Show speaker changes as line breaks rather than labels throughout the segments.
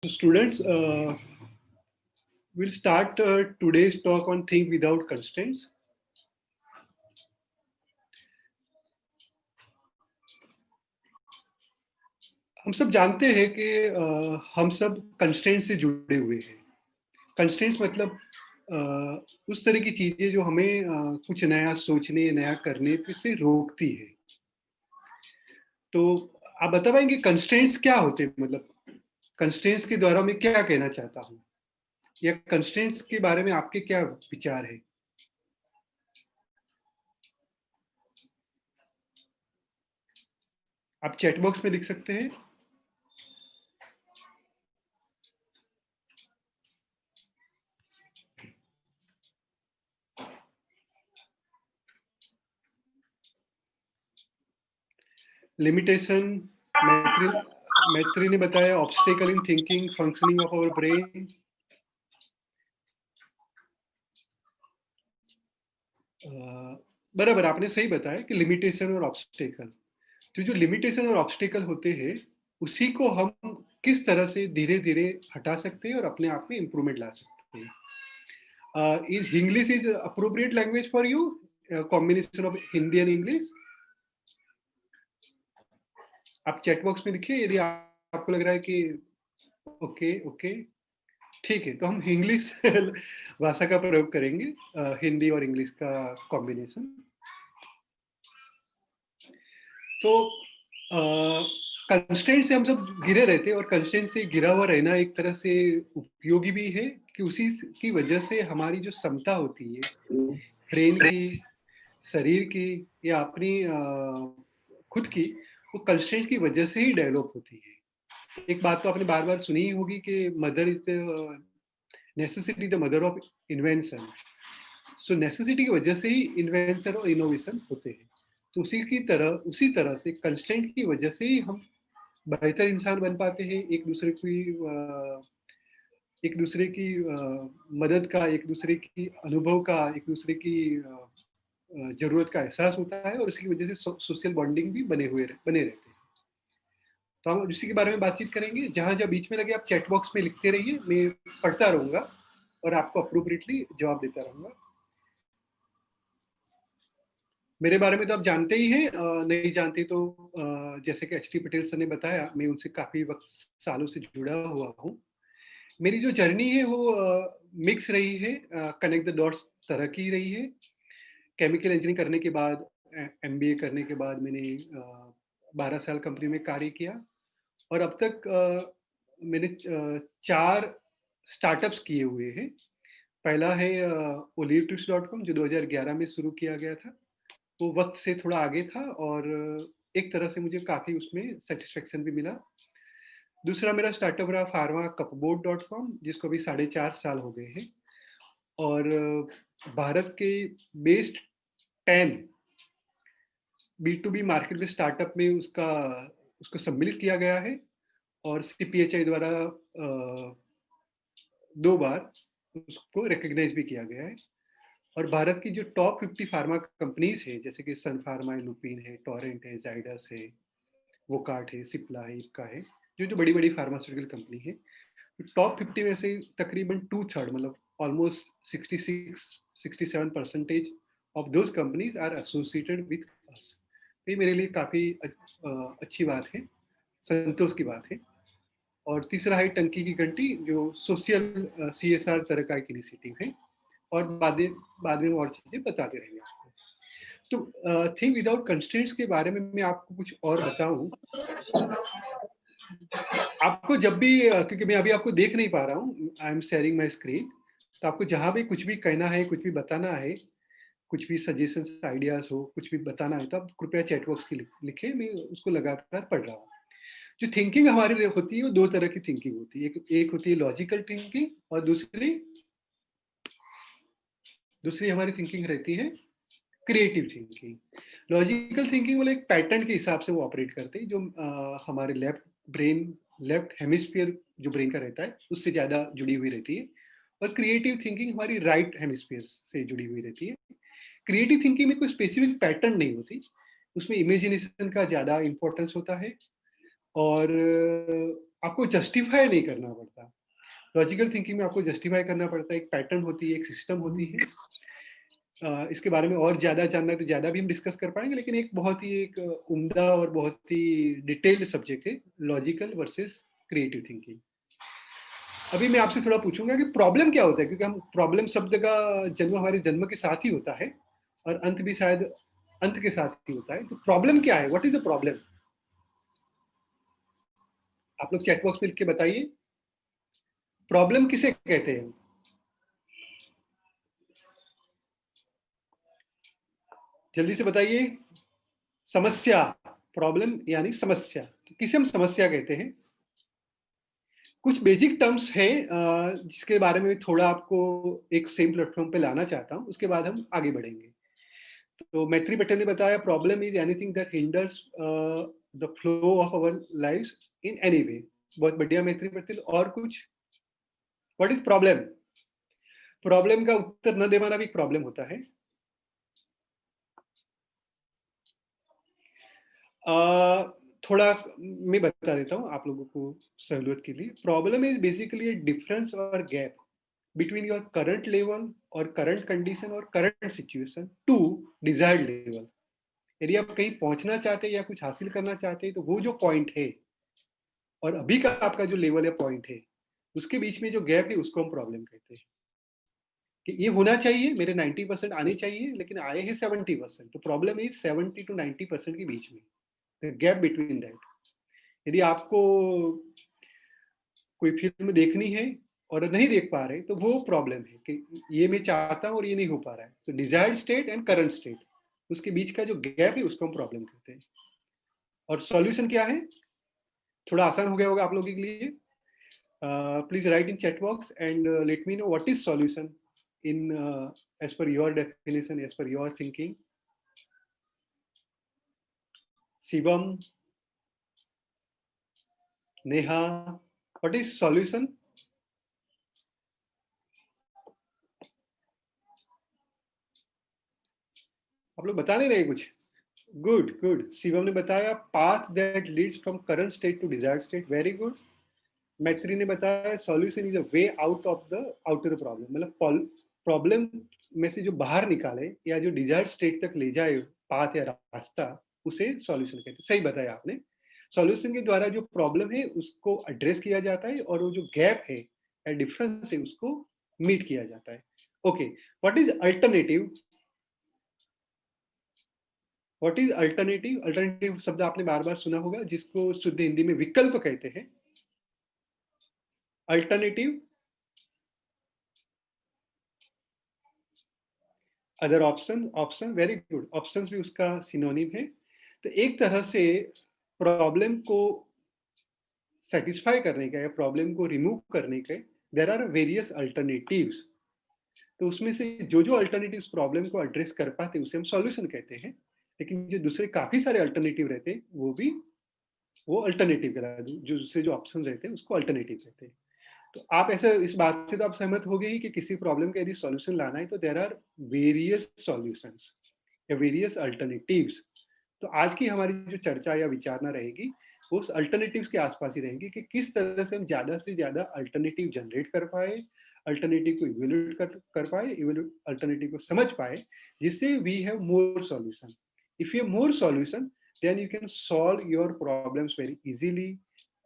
Students, we'll start today's talk on think without constraints. हम सब जानते हैं कि हम सब कंस्ट्रेंट्स से जुड़े हुए हैं। कंस्ट्रेंट्स मतलब उस तरह की चीजें जो हमें कुछ नया सोचने, नया करने पे से रोकती है। तो आप बता पाएंगे कंस्ट्रेंट्स क्या होते हैं? मतलब कंस्ट्रेंट्स के द्वारा मैं क्या कहना चाहता हूँ, या कंस्ट्रेंट्स के बारे में आपके क्या विचार है? आप चैट बॉक्स में लिख सकते हैं। लिमिटेशन, मैत्री मैत्री ने बताया obstacle in thinking, functioning of our brain. बराबर, आपने सही बताया कि लिमिटेशन और ऑब्स्टेकल, तो जो लिमिटेशन और ऑब्स्टेकल होते हैं उसी को हम किस तरह से धीरे धीरे हटा सकते हैं और अपने आप में इंप्रूवमेंट ला सकते हैं। Is English is appropriate language for you? Combination of Hindi and English. आप चैट बॉक्स में लिखिए यदि आपको लग रहा है कि ओके ओके ठीक है, तो हम इंग्लिश भाषा का प्रयोग करेंगे, हिंदी और इंग्लिश का कॉम्बिनेशन। तो कंस्ट्रेंट से हम सब घिरे रहते हैं, और कंस्ट्रेंट से घिरा हुआ रहना एक तरह से उपयोगी भी है कि उसी की वजह से हमारी जो क्षमता होती है ब्रेन की, शरीर की, या अपनी खुद की, वो कंस्ट्रेंट की वजह से ही डेवलप होती है। एक बात तो आपने बार बार सुनी ही होगी कि mother is the necessity the mother of invention. So necessity की वजह से ही इन्वेंशन और इनोवेशन होते हैं। तो उसी तरह से कंस्ट्रेंट की वजह से ही हम बेहतर इंसान बन पाते हैं। एक दूसरे की मदद का, एक दूसरे की अनुभव का, एक दूसरे की जरूरत का एहसास होता है, और उसकी वजह से सोशल बॉन्डिंग भी बने रहते हैं। तो हम उसी के बारे में बातचीत करेंगे। जहां जहां बीच में लगे आप चैट बॉक्स में लिखते रहिए, मैं पढ़ता रहूंगा और आपको अप्रोप्रिएटली जवाब देता रहूंगा। मेरे बारे में तो आप जानते ही हैं, नहीं जानते तो जैसे कि एच टी पटेल सर ने बताया, मैं उनसे काफी वक्त, सालों से जुड़ा हुआ हूँ। मेरी जो जर्नी है वो मिक्स रही है, कनेक्ट द डॉट्स तरह की रही है। केमिकल इंजीनियरिंग करने के बाद, एमबीए करने के बाद मैंने 12 साल कंपनी में कार्य किया, और अब तक मैंने 4 स्टार्टअप्स किए हुए हैं। पहला है olivetricks.com, जो 2011 में शुरू किया गया था। वो वक्त से थोड़ा आगे था, और एक तरह से मुझे काफी उसमें सेटिस्फेक्शन भी मिला। दूसरा मेरा स्टार्टअप रहा pharmacupboard.com, जिसको अभी 4.5 साल हो गए हैं, और भारत के बेस्ट 10 B2B मार्केट में स्टार्टअप में उसको सम्मिलित किया गया है, और CPHI द्वारा 2 बार उसको रिकग्नाइज भी किया गया है। और भारत की जो टॉप 50 फार्मा कंपनीज है, जैसे कि सन फार्मा है, लुपिन है, टोरेंट है, जाइडस है, वोकार्ट है, सिप्ला है, इप्का है, जो जो बड़ी बड़ी फार्मास्यूटिकल कंपनी है, तो टॉप 50 में से तकरीबन 2/3, मतलब almost 66-67% of those companies are associated with us. ये मेरे लिए काफी अच्छी बात है, संतोष की बात है। और तीसरा है टंकी की घंटी, जो सोशल CSR तरह का एक इनिशिएटिव है, और बाद में और चीजें बताते रहेंगे आपको। तो थिंक विदाउट कंस्ट्रेंट्स के बारे में मैं आपको कुछ और बताऊं। आपको जब भी क्योंकि मैं अभी आपको देख नहीं पा रहा हूँ, I am sharing my screen, तो आपको जहां भी कुछ भी कहना है, कुछ भी बताना है, कुछ भी सजेशंस, आइडियाज हो, कुछ भी बताना है, तो आप कृपया चैट बॉक्स की लिखे, मैं उसको लगातार पढ़ रहा हूँ। जो थिंकिंग हमारी होती है वो 2 तरह की थिंकिंग होती है। एक होती है लॉजिकल थिंकिंग, और दूसरी हमारी थिंकिंग रहती है क्रिएटिव थिंकिंग। लॉजिकल थिंकिंग वाले एक पैटर्न के हिसाब से वो ऑपरेट करते हैं, जो हमारे लेफ्ट हेमिस्फीयर जो ब्रेन का रहता है उससे ज्यादा जुड़ी हुई रहती है, और क्रिएटिव थिंकिंग हमारी राइट हेमिस्फीयर से जुड़ी हुई रहती है। क्रिएटिव थिंकिंग में कोई स्पेसिफिक पैटर्न नहीं होती, उसमें इमेजिनेशन का ज्यादा इंपॉर्टेंस होता है, और आपको जस्टिफाई नहीं करना पड़ता। लॉजिकल थिंकिंग में आपको जस्टिफाई करना पड़ता है, एक पैटर्न होती है, एक सिस्टम होती है। इसके बारे में और ज़्यादा जानना है तो ज़्यादा भी हम डिस्कस कर पाएँगे, लेकिन एक बहुत ही एक उम्दा और बहुत ही डिटेल्ड सब्जेक्ट है, लॉजिकल वर्सेस क्रिएटिव थिंकिंग। अभी मैं आपसे थोड़ा पूछूँगा कि प्रॉब्लम क्या होता है? क्योंकि हम प्रॉब्लम शब्द का जन्म हमारे जन्म के साथ ही होता है और अंत भी शायद अंत के साथ ही होता है। तो प्रॉब्लम क्या है? What is the problem? आप लोग चैट बॉक्स में लिख के बताइए, प्रॉब्लम किसे कहते हैं? जल्दी से बताइए। समस्या, प्रॉब्लम यानी समस्या। तो किसे हम समस्या कहते हैं? कुछ बेसिक टर्म्स हैं जिसके बारे में थोड़ा आपको एक सेम प्लेटफ़ॉर्म पे लाना चाहता हूँ, उसके बाद हम आगे बढ़ेंगे। तो मैत्री पटेल ने बताया problem is anything that hinders the flow of our lives in any way. बहुत बढ़िया मैत्री पटेल। और कुछ? What is problem? प्रॉब्लम का उत्तर न दे पाना भी एक प्रॉब्लम होता है। अ, थोड़ा मैं बता देता हूँ आप लोगों को सहूलियत के लिए। Problem is basically a difference और gap between your current level or current condition or current situation to desired level। यदि आप कहीं पहुंचना चाहते हैं या कुछ हासिल करना चाहते हैं तो वो जो पॉइंट है और अभी का आपका जो लेवल है पॉइंट है उसके बीच में जो गैप है उसको हम प्रॉब्लम कहते हैं कि ये होना चाहिए, मेरे 90% आने चाहिए लेकिन आए हैं 70%। तो प्रॉब्लम इज 70 to 90% के बीच में, गैप बिटवीन दैट। यदि आपको कोई फ़िल्म देखनी है और नहीं देख पा रहे, तो वो प्रॉब्लम है कि ये मैं चाहता हूँ और ये नहीं हो पा रहा है। तो desired state and current state, उसके बीच का जो गैप है उसको हम प्रॉब्लम कहते हैं। और सॉल्यूशन क्या है? थोड़ा आसान हो गया होगा आप लोगों के लिए। Please write in chat box and let me know what is solution in as per your definition, as per your thinking. Shivam, Neha, what is solution? आप लोग बता नहीं रहे कुछ? Good, good. शिवम ने बताया path that leads from current state to desired state. Very good. Maitri ने बताया solution is a way out of the outer problem, मतलब प्रॉब्लम में से जो बाहर निकाले या जो डिजायर्ड स्टेट तक ले जाए पाथ या रास्ता, उसे सॉल्यूशन कहते हैं। सही बताया आपने। सॉल्यूशन के द्वारा जो प्रॉब्लम है उसको एड्रेस किया जाता है और वो जो गैप है या डिफरेंस है उसको मीट किया जाता है। Okay, what is alternative? What is alternative? Alternative शब्द आपने बार बार सुना होगा, जिसको शुद्ध हिंदी में विकल्प कहते हैं। Alternative, other option, option. Very good, options भी उसका सिनोनिम है। तो एक तरह से प्रॉब्लम को सेटिस्फाई करने का या प्रॉब्लम को रिमूव करने के देर आर वेरियस अल्टरनेटिव्स। तो उसमें से जो जो अल्टरनेटिव्स प्रॉब्लम को एड्रेस कर पाते उसे हम सॉल्यूशन कहते हैं, लेकिन जो दूसरे काफी सारे अल्टरनेटिव रहते हैं वो भी वो अल्टरनेटिव कहलाते हैं। जो दूसरे जो ऑप्शन रहते हैं उसको अल्टरनेटिव कहते हैं। तो आप ऐसे इस बात से तो आप सहमत हो गए ही कि किसी प्रॉब्लम का यदि सॉल्यूशन लाना है तो देर आर वेरियस सॉल्यूशंस या वेरियस अल्टरनेटिव्स। तो आज की हमारी जो चर्चा या विचारणा रहेगी वो उस अल्टरनेटिव्स के आसपास ही रहेंगी कि किस तरह से हम ज्यादा से ज्यादा अल्टरनेटिव जनरेट कर पाए, अल्टरनेटिव को इवेल्युएट कर पाए, अल्टरनेटिव को समझ पाए, जिससे we have more solution. If you have more solution then you can solve your problems very easily,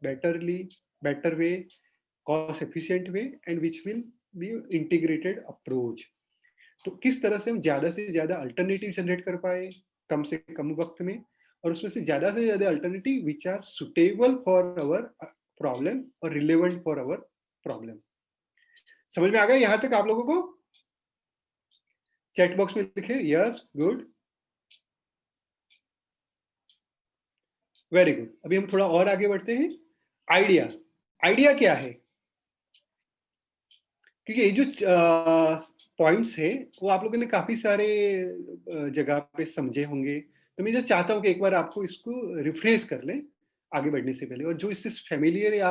betterly, better way, cost efficient way, and which will be integrated approach। तो किस तरह से हम ज्यादा से ज्यादा अल्टरनेटिव जनरेट कर पाए कम से कम वक्त में, और उसमें से ज्यादा alternative which are suitable for our problem और रिलेवेंट फॉर अवर प्रॉब्लम। समझ में आ गया यहां तक आप लोगों को? चैट बॉक्स में लिखे यस, गुड, वेरी गुड। अभी हम थोड़ा और आगे बढ़ते हैं। आइडिया, आइडिया क्या है? क्योंकि ये जो पॉइंट्स है वो आप लोगों ने काफी सारे जगह पे समझे होंगे, तो मैं जस्ट चाहता हूँ कि एक बार आपको इसको रिफ्रेश कर लें आगे बढ़ने से पहले, और जो इससे फेमिलियर या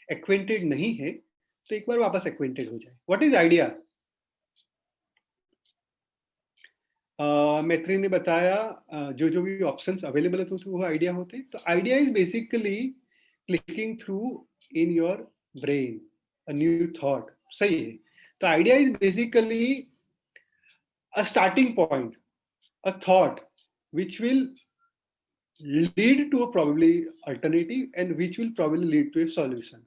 एक्वेंटेड नहीं है तो एक बार वापस एक्वेंटेड हो जाए। What is idea? मैत्री ने बताया जो जो भी ऑप्शंस अवेलेबल होते वो आइडिया होते। तो idea is basically clicking through in your brain, a new thought. सही है। तो idea is basically a starting point, a thought which will lead to a probably alternative and which will probably lead to a solution।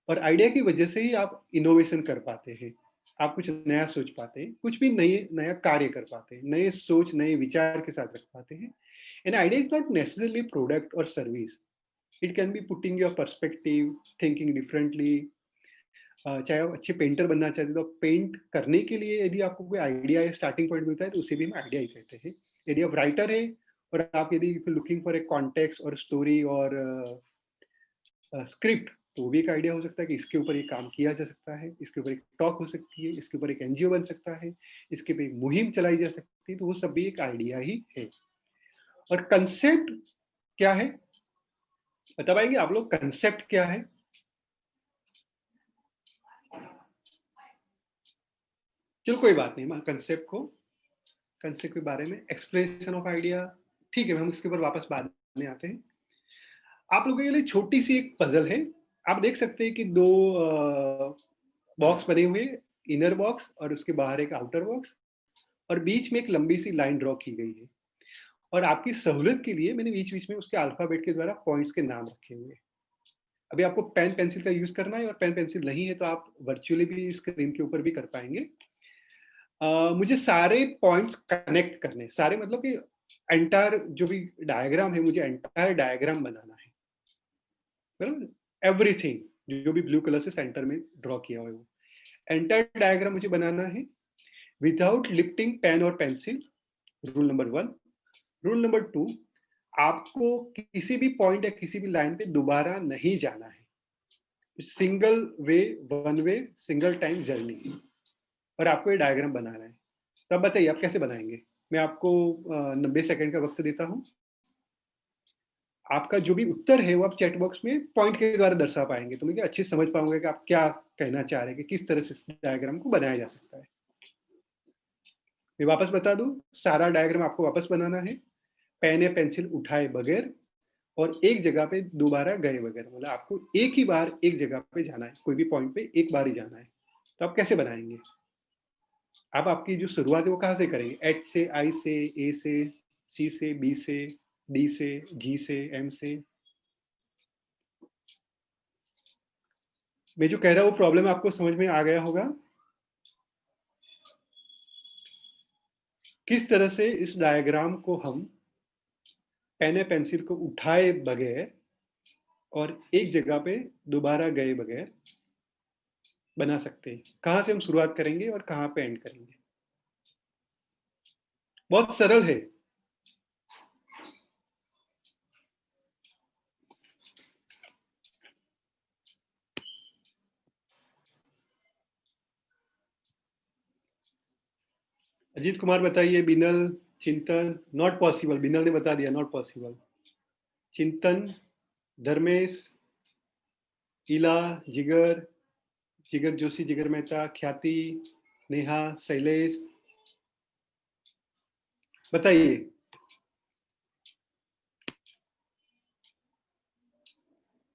और idea की वजह से ही आप innovation कर पाते हैं, आप कुछ नया सोच पाते हैं, कुछ भी नए नया कार्य कर पाते हैं, नए सोच नए विचार के साथ रख पाते हैं। And idea is not necessarily product और service, it can be putting your perspective, thinking differently. चाहे आप अच्छे पेंटर बनना चाहते हैं तो पेंट करने के लिए यदि आपको कोई आइडिया या स्टार्टिंग पॉइंट मिलता है तो उसे भी हम आइडिया ही कहते हैं। यदि आप राइटर हैं और आप यदि लुकिंग फॉर ए कॉन्टेक्स्ट और स्टोरी और स्क्रिप्ट, तो वो भी एक आइडिया हो सकता है कि इसके ऊपर ये काम किया जा सकता है, इसके ऊपर एक टॉक हो सकती है, इसके ऊपर एक एनजीओ बन सकता है, इसके पे एक मुहिम चलाई जा सकती है, तो वो सब भी एक आइडिया ही है। और कंसेप्ट क्या है, बता पाएंगे आप लोग कंसेप्ट क्या है? चलो कोई बात नहीं, कंसेप्ट के बारे में एक्सप्रेशन ऑफ आइडिया, ठीक है, हम इसके ऊपर वापस बाद में आते हैं। आप लोगों के लिए छोटी सी एक पजल है। आप देख सकते हैं कि दो बॉक्स बने हुए, इनर बॉक्स और उसके बाहर एक आउटर बॉक्स, और बीच में एक लंबी सी लाइन ड्रॉ की गई है। और आपकी सहूलियत के लिए मैंने बीच बीच में उसके अल्फाबेट के द्वारा पॉइंट्स के नाम रखे हुए हैं। अभी आपको पेन पेंसिल का यूज करना है, और पेन पेंसिल नहीं है तो आप वर्चुअली भी स्क्रीन के ऊपर भी कर पाएंगे। मुझे सारे पॉइंट्स कनेक्ट करने, सारे मतलब कि एंटायर जो भी डायग्राम है, मुझे एंटायर डायग्राम बनाना है, बराबर, एवरीथिंग जो भी ब्लू कलर से सेंटर में ड्रॉ किया हुआ है वो एंटायर डायग्राम मुझे बनाना है विदाउट लिफ्टिंग पेन और pencil. Rule number 1। Rule number 2, आपको किसी भी पॉइंट या किसी भी लाइन पे दोबारा नहीं जाना है। Single way, one way, single time journey, और आपको ये डायग्राम बनाना है। तो अब बताइए आप कैसे बनाएंगे? मैं आपको 90 सेकंड का वक्त देता हूँ। आपका जो भी उत्तर है वो आप चैट बॉक्स में पॉइंट के द्वारा दर्शा पाएंगे, तो मैं अच्छे से समझ पाऊंगा कि आप क्या कहना चाह रहे हैं कि किस तरह से इस डायग्राम को बनाया जा सकता है। मैं वापस बता दूं, सारा डायग्राम आपको वापस बनाना है पेन या पेंसिल उठाए बगैर, और एक जगह पे दोबारा गए बगैर। मतलब आपको एक ही बार एक जगह पे जाना है, कोई भी पॉइंट पे एक बार ही जाना है। तो आप कैसे बनाएंगे? आप आपकी जो शुरुआत है वो कहाँ से करेंगे? एच से, आई से, ए से, सी से, बी से, डी से, जी से, एम से? मैं जो कह रहा हूँ वो प्रॉब्लम आपको समझ में आ गया होगा। किस तरह से इस डायग्राम को हम पेन या पेंसिल को उठाए बगैर और एक जगह पे दोबारा गए बगैर बना सकते हैं? कहाँ से हम शुरुआत करेंगे और कहाँ पे एंड करेंगे? बहुत सरल है। अजीत कुमार बताइए। बिनल, चिंतन, नॉट पॉसिबल, बिनल ने बता दिया नॉट पॉसिबल। चिंतन, धर्मेश, इला, जिगर, जिगर जोशी, जिगर मेहता, ख्याति, नेहा, शैलेश, बताइए।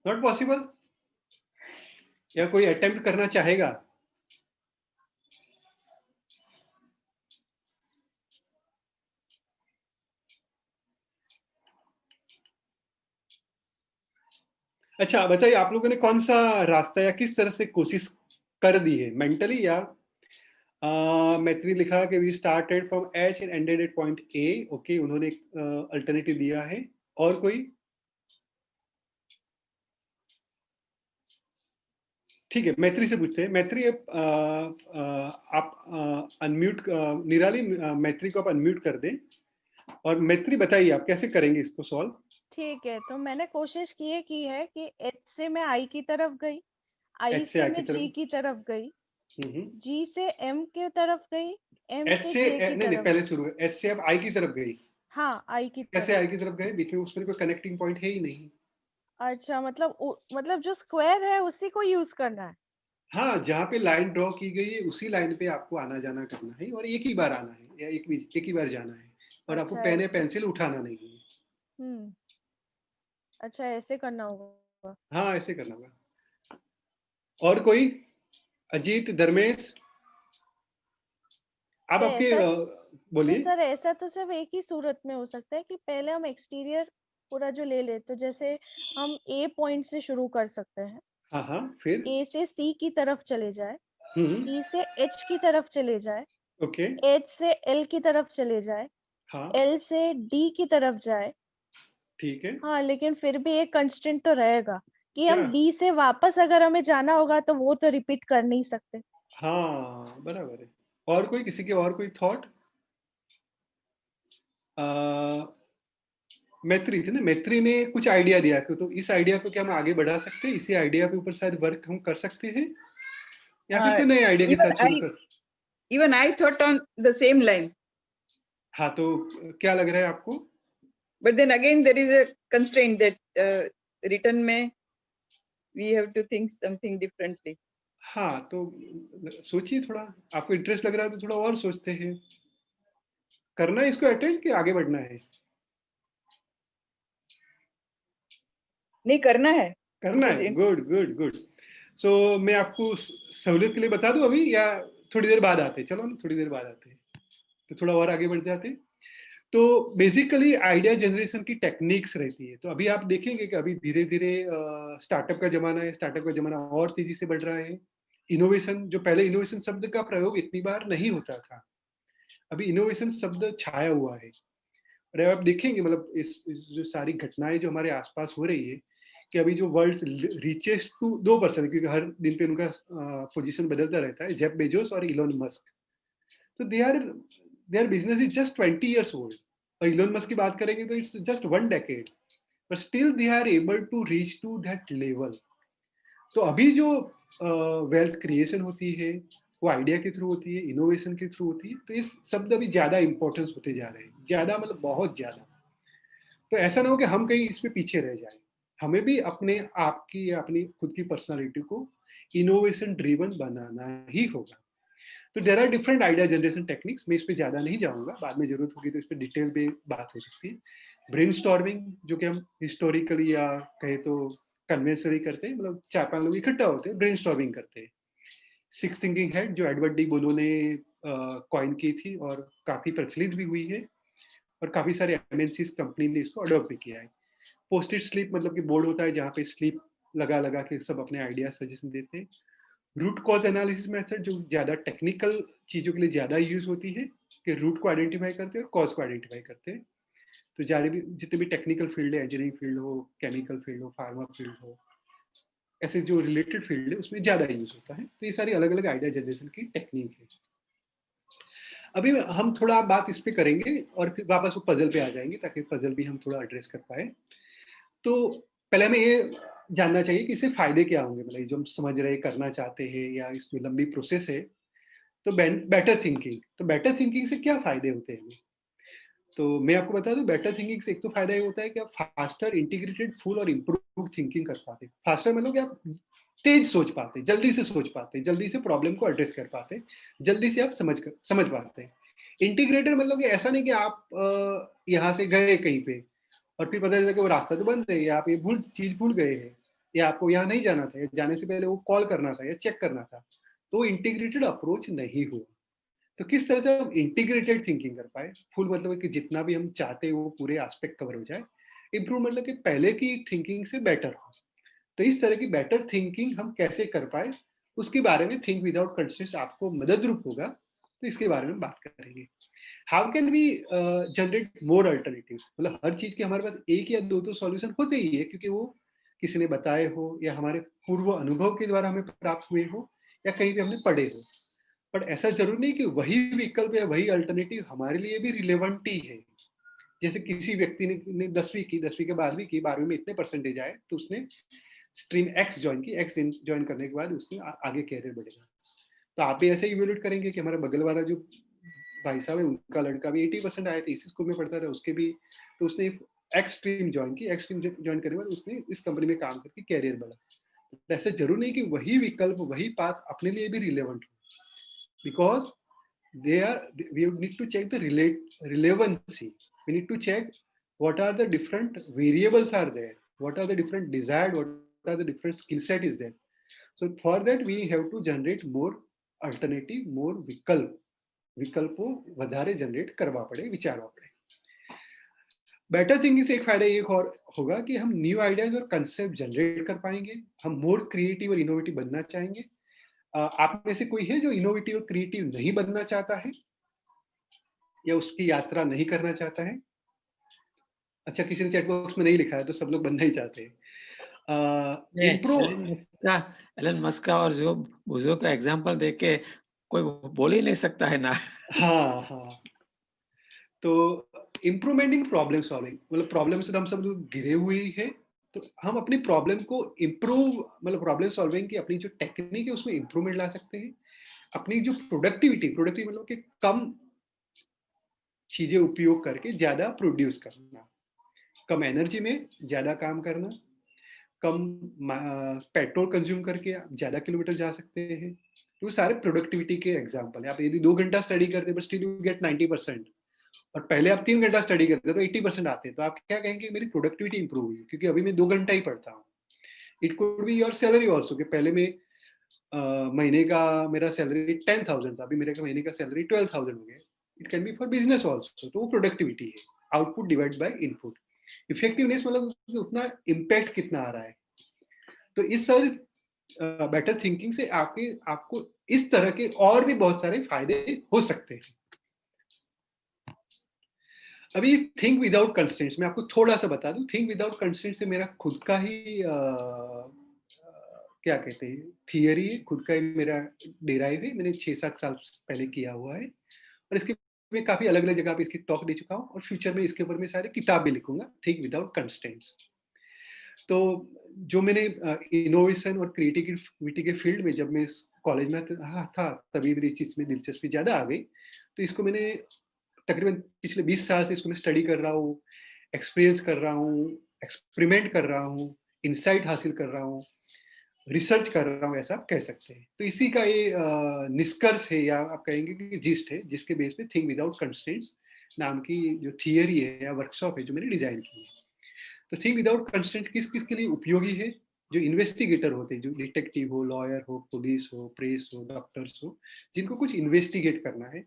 नॉट पॉसिबल, या कोई अटेम्प्ट करना चाहेगा? अच्छा बताइए, आप लोगों ने कौन सा रास्ता या किस तरह से कोशिश कर दी है मेंटली, या मैत्री लिखा कि we started from H and ended at point A. Okay, उन्होंने अल्टरनेटिव दिया है। और कोई? ठीक है, मैत्री से पूछते हैं। मैत्री, आप अनम्यूट, निराली, मैत्री को आप अनम्यूट कर दें, और मैत्री बताइए आप कैसे करेंगे इसको सॉल्व।
ठीक है, तो मैंने कोशिश की है कि एच से मैं आई की तरफ गई, आई
एच से
से
आई की
मैं जी
तरफ।
की तरफ गई,
हम्म।
जी से एम की तरफ गई, एम
एच
से
से
जे की
नहीं नहीं,
तरफ
पहले
गई।
शुरू है। एच से आप आई की तरफ गई।
हाँ, आई की
कैसे
तरफ।
आई की तरफ गए? बीच में उसमें कोई कनेक्टिंग पॉइंट है ही नहीं।
अच्छा, मतलब जो स्क्वायर है उसी को यूज करना है।
हाँ, जहाँ पे लाइन ड्रॉ की गई है उसी लाइन पे आपको आना जाना करना है, और एक ही बार आना है, या एक ही बार जाना है, और आपको
अच्छा
पेन या
ऐसे।
पेंसिल उठाना नहीं है।
हम्म। अच्छा, ऐसे करना होगा।
हाँ, ऐसे करना होगा। और कोई? अजीत, धर्मेश, आप
तो
आपके
ऐसा तो
बोलिए।
सर ऐसा तो सिर्फ एक ही सूरत में हो सकता है कि पहले हम एक्सटीरियर पूरा जो ले ले, तो जैसे हम ए पॉइंट से शुरू कर सकते हैं,
हाँ हाँ, फिर?
ए से सी की तरफ चले जाए,
हम्म।
सी से एच की तरफ चले जाए,
ओके।
एच से एल की तरफ चले जाए,
हाँ।
एल से डी की तरफ जाए।
ठीक है।
हाँ, लेकिन फिर भी एक कंस्ट्रेंट तो रहेगा कि
क्या?
हम डी से वापस अगर हमें जाना होगा तो वो तो रिपीट कर नहीं सकते।
हाँ, बराबर है। और कोई, किसी के और कोई थॉट? मैत्री थे ना, मैत्री ने कुछ आइडिया दिया कि तो इस आइडिया को क्या हम आगे बढ़ा सकते हैं, इसी आइडिया के ऊपर शायद वर्क हम कर सकते हैं, या फिर
Uh,
कोई नए आइडिया के
even
साथ शुरू
I
कर?
even I thought on the same line,
हाँ, तो क्या लग रहा है आपको?
but then again there is a constraint that written में we have to think something differently.
हाँ, तो सोचिए थोड़ा, आपको इंटरेस्ट लग रहा है तो थोड़ा और सोचते हैं। करना है इसको अटेंड कि आगे बढ़ना है?
नहीं करना है।
करना
It is
है, गुड गुड गुड। सो मैं आपको सहूलियत के लिए बता दूं अभी, या थोड़ी देर बाद आते हैं? चलो ना, थोड़ी देर बाद आते हैं तो थोड़ा और आगे बढ़ जाते हैं। तो बेसिकली आइडिया जनरेशन की टेक्निक्स रहती है। तो अभी आप देखेंगे कि अभी धीरे धीरे स्टार्टअप का जमाना है, स्टार्टअप का जमाना और तेजी से बढ़ रहा है। इनोवेशन, जो पहले इनोवेशन शब्द का प्रयोग इतनी बार नहीं होता था, अभी इनोवेशन शब्द छाया हुआ है। और अब आप देखेंगे, मतलब इस जो सारी घटनाएं जो हमारे आसपास हो रही है, कि अभी जो वर्ल्ड रिचेस्ट टू 2%, क्योंकि हर दिन पे उनका पोजीशन बदलता रहता है, जेफ बेजोस और इलोन मस्क। तो they are business is just 20 years old। और इलोन मस्क की बात करेंगे तो it's just 1 decade, but still they are able to reach to that level. तो अभी जो वेल्थ क्रिएशन होती है, वो आइडिया के थ्रू होती है, इनोवेशन के थ्रू होती है। तो इस शब्द अभी ज्यादा इंपॉर्टेंस होते जा रहे हैं, ज्यादा मतलब बहुत ज्यादा। तो ऐसा ना हो कि हम कहीं इसमें पीछे रह जाएं। हमें भी अपने आप की या अपनी खुद की पर्सनालिटी को इनोवेशन ड्रिवन बनाना ही होगा। तो there are different idea generation techniques. मैं इस पर ज्यादा नहीं जाऊंगा, बाद में जरूरत होगी तो इस पर डिटेल में बात हो सकती है। ब्रेनस्टॉर्मिंग, जो कि हम हिस्टोरिकली या कहे तो कन्वेंशनली करते हैं, मतलब 4-5 लोग इकट्ठा होते हैं, ब्रेनस्टॉर्मिंग करते हैं। सिक्स थिंकिंग हेड, जो एडवर्ड डी बोनो ने कॉइन की थी और काफी प्रचलित भी हुई है, और काफी सारे एमएनसी कंपनी ने इसको अडॉप्ट भी किया है। पोस्टेड स्लीप, मतलब कि बोर्ड होता है जहाँ पे स्लीप लगा लगा के सब अपने आइडिया सजेशन देते हैं। रूट कॉज एनालिसिस मेथड, जो ज्यादा टेक्निकल चीजों के लिए ज्यादा यूज होती है, कि रूट को आइडेंटिफाई करते हैं और कॉज को आइडेंटिफाई करते हैं। तो जारे भी जितने भी टेक्निकल फील्ड है, इंजीनियरिंग फील्ड हो, केमिकल फील्ड हो, फार्मा फील्ड हो, ऐसे जो रिलेटेड फील्ड है उसमें ज्यादा यूज होता है। तो ये सारी अलग अलग आइडिया जनरेशन की टेक्निक है। अभी हम थोड़ा बात इस पे करेंगे और फिर वापस वो पजल पे आ जाएंगे, ताकि पजल भी हम थोड़ा एड्रेस कर पाए। तो पहले हमें ये जानना चाहिए कि इससे फायदे क्या होंगे, मतलब जो हम समझ रहे करना चाहते हैं या इस जो लंबी प्रोसेस है। तो बेटर थिंकिंग, तो बेटर थिंकिंग से क्या फायदे होते हैं हमें? तो मैं आपको बता दूं, बेटर थिंकिंग से एक तो फायदा ये होता है कि आप फास्टर, इंटीग्रेटेड, फुल और इम्प्रूव थिंकिंग कर पाते हैं। फास्टर मतलब कि आप तेज सोच पाते, जल्दी से सोच पाते, जल्दी से प्रॉब्लम को एड्रेस कर पाते, जल्दी से आप समझ पाते हैं। इंटीग्रेटेड मतलब कि ऐसा नहीं कि आप यहाँ से गए कहीं पे और फिर पता चला कि वो रास्ता तो बंद है, या आप ये चीज भूल गए हैं, या आपको यहाँ नहीं जाना था, या जाने से पहले वो कॉल करना था या चेक करना था, तो इंटीग्रेटेड अप्रोच नहीं हुआ। तो किस तरह से हम इंटीग्रेटेड थिंकिंग कर पाए? फुल मतलब कि जितना भी हम चाहते हैं वो पूरे एस्पेक्ट कवर हो जाए। इम्प्रूव मतलब कि पहले की थिंकिंग से बेटर हो। तो इस तरह की बेटर थिंकिंग हम कैसे कर पाए, उसके बारे में थिंक विदाउट कंस्ट्रेंट्स आपको मदद रूप होगा। तो इसके बारे में बात करेंगे। How can we generate more alternative, मतलब हर चीज के हमारे पास एक या दो सॉल्यूशन होते ही है, क्योंकि वो किसी ने बताए हो, या हमारे पूर्व अनुभव के द्वारा हमें प्राप्त हुए हो, या कहीं पे हमने पढ़े हो। बट ऐसा जरूर नहीं कि वही विकल्प या वही अल्टरनेटिव हमारे लिए भी रिलेवेंट ही है। जैसे किसी व्यक्ति ने 10वीं के 12वीं की, 12वीं में इतने परसेंटेज आए तो उसने स्ट्रीम एक्स ज्वाइन की, एक्स ज्वाइन करने के बाद उसने आगे कैरियर बढ़ेगा। तो आप भी ऐसे ही इवेल्यूएट करेंगे कि हमारा बगल वाला जो भाई साहब है, उनका लड़का भी 80% आया था, इसी स्कूल में पढ़ता रहा, उसके भी, तो उसने एक्स स्ट्रीम ज्वाइन की, एक्स स्ट्रीम ज्वाइन करने के बाद उसने इस कंपनी में काम करके कैरियर बढ़ा। तो ऐसा जरूर नहीं कि वही विकल्प, वही पाथ अपने लिए भी रिलेवेंट हो, because we need to check the relevancy. We need to check what are the different variables are there, what are the different desired, what are the different skill set is there. So for that we have to generate more alternative, more વિકલ્પો વધારે generate કરવા પડે, વિચારવા પડે. Better thing से एक फायदा एक और होगा कि हम न्यू आइडियाज और कंसेप्ट जनरेट कर पाएंगे, हम मोर क्रिएटिव और इनोवेटिव बनना चाहेंगे. आप में से कोई है जो इनोवेटिव और क्रिएटिव नहीं बनना चाहता है या उसकी यात्रा नहीं करना चाहता है? अच्छा, किसी ने चैट बॉक्स में नहीं लिखा है तो सब लोग बनना ही चाहते हैं.
एलन मस्क का और जो बुजो का एग्जांपल देख के कोई बोल ही नहीं सकता है ना.
हाँ हाँ, तो इम्प्रूवमेंट इन प्रॉब्लम सॉल्विंग, मतलब प्रॉब्लम से हम सब लोग घिरे हुए ही हैं, तो हम अपनी प्रॉब्लम को इम्प्रूव, मतलब प्रॉब्लम सॉल्विंग की अपनी जो टेक्निक है उसमें इम्प्रूवमेंट ला सकते हैं. अपनी जो प्रोडक्टिविटी मतलब कि कम चीजें उपयोग करके ज्यादा प्रोड्यूस करना, कम एनर्जी में ज्यादा काम करना, कम पेट्रोल कंज्यूम करके आप ज्यादा किलोमीटर जा सकते हैं. तो सारे प्रोडक्टिविटी के एग्जांपल है. आप यदि 2 घंटा स्टडी करते बट स्टिल यू गेट 90%, और पहले आप 3 घंटा स्टडी करते तो 80% आते, तो आप क्या कहेंगे मेरी प्रोडक्टिविटी इंप्रूव हुई क्योंकि अभी मैं 2 घंटा ही पढ़ता हूँ. It could be your salary also, कि पहले में महीने का मेरा सैलरी 10,000 था, अभी मेरे का महीने का सैलरी 12,000 हो गया. It can B for business also. तो वो प्रोडक्टिविटी है. Output divide by input. Effectiveness मतलब उतना इम्पैक्ट कितना आ रहा है. तो इस सारी बेटर थिंकिंग से आपको इस तरह के और भी बहुत सारे फायदे हो सकते हैं. अभी थिंक विदाउट कंस्ट्रेंट्स में आपको थोड़ा सा बता दूं. थिंक विदाउट कंस्ट्रेंट्स से मेरा खुद का ही क्या कहते हैं थियरी है, खुद का ही मेरा डेराइव है. मैंने 6-7 साल पहले किया हुआ है और इसके मैं काफी अलग अलग जगह पे इसकी टॉक दे चुका हूँ और फ्यूचर में इसके ऊपर मैं सारे किताब भी लिखूंगा, थिंक विदाउट कंस्ट्रेंट्स. तो जो मैंने इनोवेशन और क्रिएटिविटी के फील्ड में जब मैं कॉलेज में था तभी मेरी चीज में दिलचस्पी ज्यादा आ गई. तो इसको मैंने तकरीबन पिछले 20 साल से इसको मैं स्टडी कर रहा हूँ, एक्सपीरियंस कर रहा हूँ, एक्सपेरिमेंट कर रहा हूँ, इनसाइट हासिल कर रहा हूँ, रिसर्च कर रहा हूँ, ऐसा आप कह सकते हैं. तो इसी का ये निष्कर्ष है या आप कहेंगे कि जिस्ट है, जिसके बेस पे थिंक विदाउट कंस्ट्रेंट्स नाम की जो थियरी है या वर्कशॉप है जो मैंने डिजाइन की है. तो थिंक विदाउट कंस्ट्रेंट किस किस के लिए उपयोगी है? जो इन्वेस्टिगेटर होते हैं, जो डिटेक्टिव हो, लॉयर हो, पुलिस हो, प्रेस हो, डॉक्टर्स हो, जिनको कुछ इन्वेस्टिगेट करना है.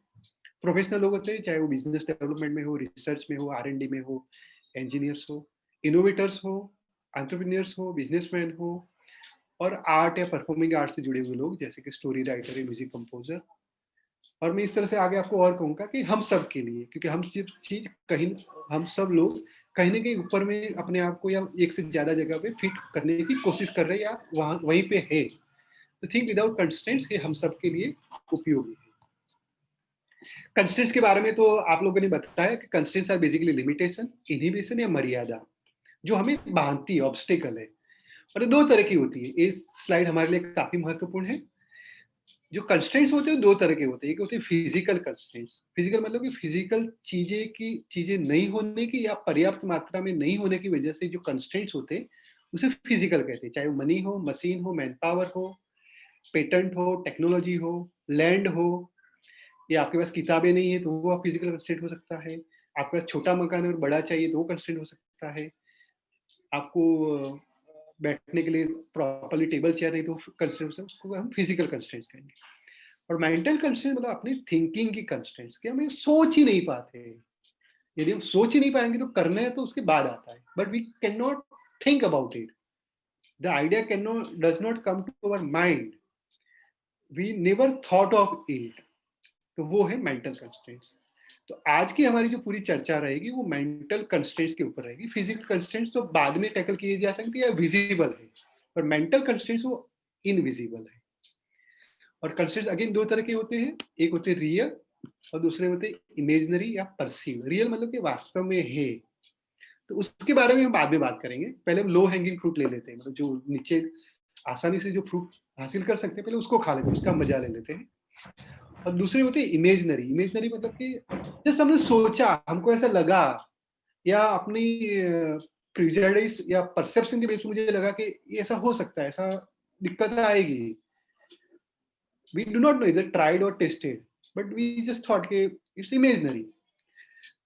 प्रोफेशनल लोग होते हैं, चाहे वो बिजनेस डेवलपमेंट में हो, रिसर्च में हो, R&D में हो, इंजीनियर्स हो, इनोवेटर्स हो, एंटरप्रेन्योर्स हो, बिजनेसमैन हो, और आर्ट या परफॉर्मिंग आर्ट से जुड़े हुए लोग जैसे कि स्टोरी राइटर या म्यूजिक कंपोजर. और मैं इस तरह से आगे आपको और कहूंगा कि हम सब के लिए, क्योंकि हम सब लोग कहीं ना कहीं ऊपर में अपने आप को या एक से ज्यादा जगह पे फिट करने की कोशिश कर रहे हैं या वहीं पे है. तो थिंक विदाउट कंस्ट्रेंट्स के हम सब के लिए उपयोगी है. कंस्ट्रेंट्स के बारे में तो आप लोगों ने बताया कि constraints are basically limitation, inhibition या मर्यादा जो हमें बांधती है, ऑब्स्टेकल है. और 2 तरह की होती है. ये स्लाइड हमारे लिए काफी महत्वपूर्ण है. जो कंस्ट्रेंट्स होते हैं 2 तरह के होते हैं. एक होते हैं फिजिकल कंस्ट्रेंट्स. फिजिकल मतलब कि फिजिकल चीजें नहीं होने की या पर्याप्त मात्रा में नहीं होने की वजह से जो कंस्ट्रेंट्स होते हैं उसे फिजिकल कहते हैं. चाहे वो मनी हो, मशीन हो, मैन पावर हो, पेटेंट हो, टेक्नोलॉजी हो, लैंड हो, या आपके पास किताबें नहीं है तो वो फिजिकल कंस्ट्रेंट हो सकता है. आपके पास छोटा मकान और बड़ा चाहिए तो वो कंस्ट्रेंट हो सकता है. आपको बैठने के लिए प्रॉपर्ली टेबल चेयर नहीं तो कंस्ट्रेंट्स है, उसको हम फिजिकल कंस्ट्रेंट्स कहेंगे. और मेंटल कंस्ट्रेंट मतलब अपनी थिंकिंग की कंस्ट्रेंट्स, कि हम सोच ही नहीं पाते. यदि हम सोच ही नहीं पाएंगे तो करना है तो उसके बाद आता है, but we can not think about it. The idea does not come to our mind, we never thought of it. तो वो है मेंटल कंस्ट्रेंट्स. तो आज की हमारी जो पूरी चर्चा रहेगी वो मेंटल कंस्ट्रेंट्स के ऊपर रहेगी. फिजिकल कंस्ट्रेंट्स तो बाद में टैकल किए जा सकते हैं या विजिबल है, पर मेंटल कंस्ट्रेंट्स वो इनविजिबल है. और कंस्ट्रेंट्स अगेन 2 तरह के होते हैं. एक होते हैं रियल और दूसरे होते हैं इमेजिनरी या परसीव. रियल मतलब कि वास्तव में है, तो उसके बारे में हम बाद में बात करेंगे. पहले हम लो हैंगिंग फ्रूट ले लेते हैं, मतलब जो नीचे आसानी से जो फ्रूट हासिल कर सकते हैं पहले उसको खा लेते हैं, उसका मजा ले लेते हैं. और दूसरे होते हैं इमेजिनरी. इमेजिनरी मतलब कि जस्ट हमने सोचा, हमको ऐसा लगा, या अपनी प्रिजुडिस या परसेप्शन के बेस पे मुझे लगा कि ये ऐसा हो सकता है, ऐसा दिक्कत आएगी. We do not know is it tried और tested, but we just thought कि इट्स इमेजिनरी.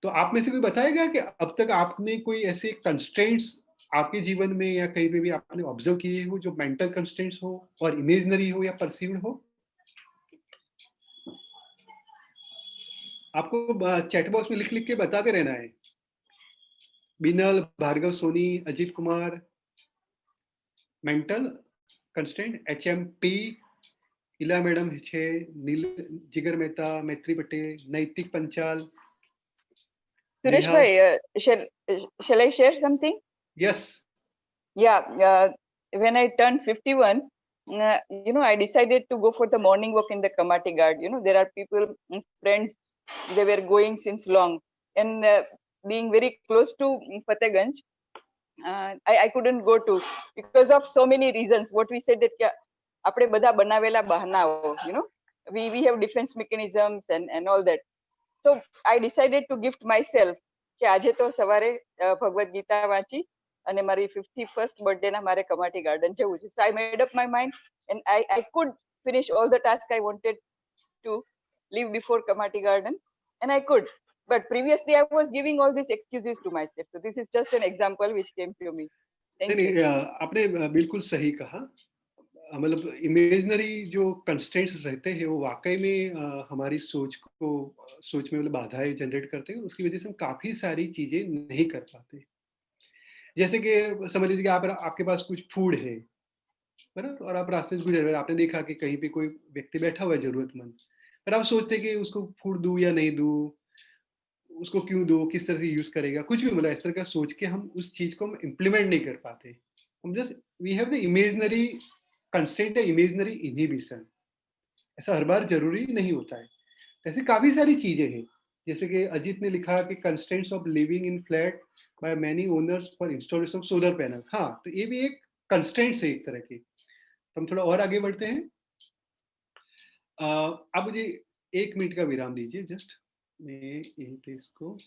तो आप में से कोई बताएगा कि अब तक आपने कोई ऐसे कंस्ट्रेंट्स आपके जीवन में या कहीं पे भी आपने ऑब्जर्व किए हो जो मेंटल कंस्ट्रेंट्स हो और इमेजिनरी हो या परसीव्ड हो? आपको चैट बॉक्स में लिख लिख के बताते रहना है। Binal, Bhargav Soni, Ajit Kumar, mental constraint HMP, Ila madam है, Neel, Jigar Mehta, Maitri Patel, Naitik Panchal,
Suresh
Neha,
bhai, shall I share something?
Yes,
Yeah, when I turned 51, I decided to go for the morning walk in the Kamati Ghat. There are people, friends, they were going since long. And being very close to Fatehganj, I couldn't go to because of so many reasons. What we said that આપણે બધા બનાવેલા બહાનાઓ, we have defense mechanisms and all that. So I decided to gift myself કે આજે તો સવારે ભગવદ ગીતા વાંચી અને મારી 51st બર્થડે ના મારે કમાટી ગાર્ડન જવું છે. So I made up my mind and I could finish all the tasks I wanted to leave before Kamati Garden, and I could. But previously I was giving all these excuses to myself. So this is just an example which came to me. Thank you.
आपने बिल्कुल सही कहा। मतलब imaginary जो constraints रहते हैं वो वाकई में हमारी सोच में मतलब बाधाएं जनरेट करते हैं, उसकी वजह से हम काफी सारी चीजें नहीं कर पाते। जैसे कि समझ लीजिए कि आपके पास कुछ फूड है ना, और आप रास्ते से गुजर रहे, आपने देखा कि कहीं पे कोई व्यक्ति बैठा हुआ है जरूरतमंद, पर आप सोचते कि उसको फूड दूं या नहीं दूं, उसको क्यों दूं, किस तरह से यूज करेगा, कुछ भी मतलब इस तरह का सोच के हम उस चीज को हम इम्प्लीमेंट नहीं कर पाते। हम just we have the imaginary constraint या इमेजिनरी इनहिबिशन। ऐसा हर बार जरूरी नहीं होता है। ऐसे काफी सारी चीजें हैं, जैसे कि अजीत ने लिखा कि constraints of living in flat by many owners for installation of solar panel. हाँ, तो ये भी एक कंस्ट्रेंट्स है एक तरह की। तो हम थोड़ा और आगे बढ़ते हैं। अब मुझे 1 मिनट का विराम दीजिए, जस्ट मैं यहीं पे इसको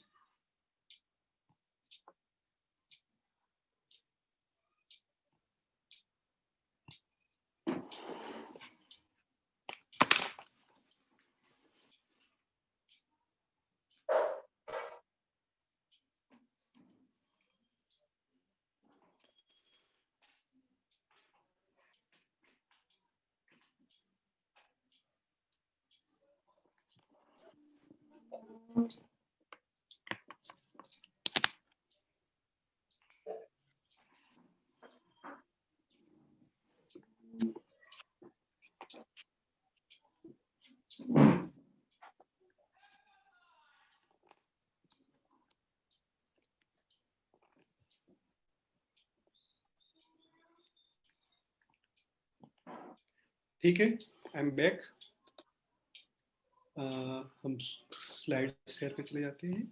ठीक है, आई एम बैक। हम स्लाइड शेयर पे चले जाते हैं।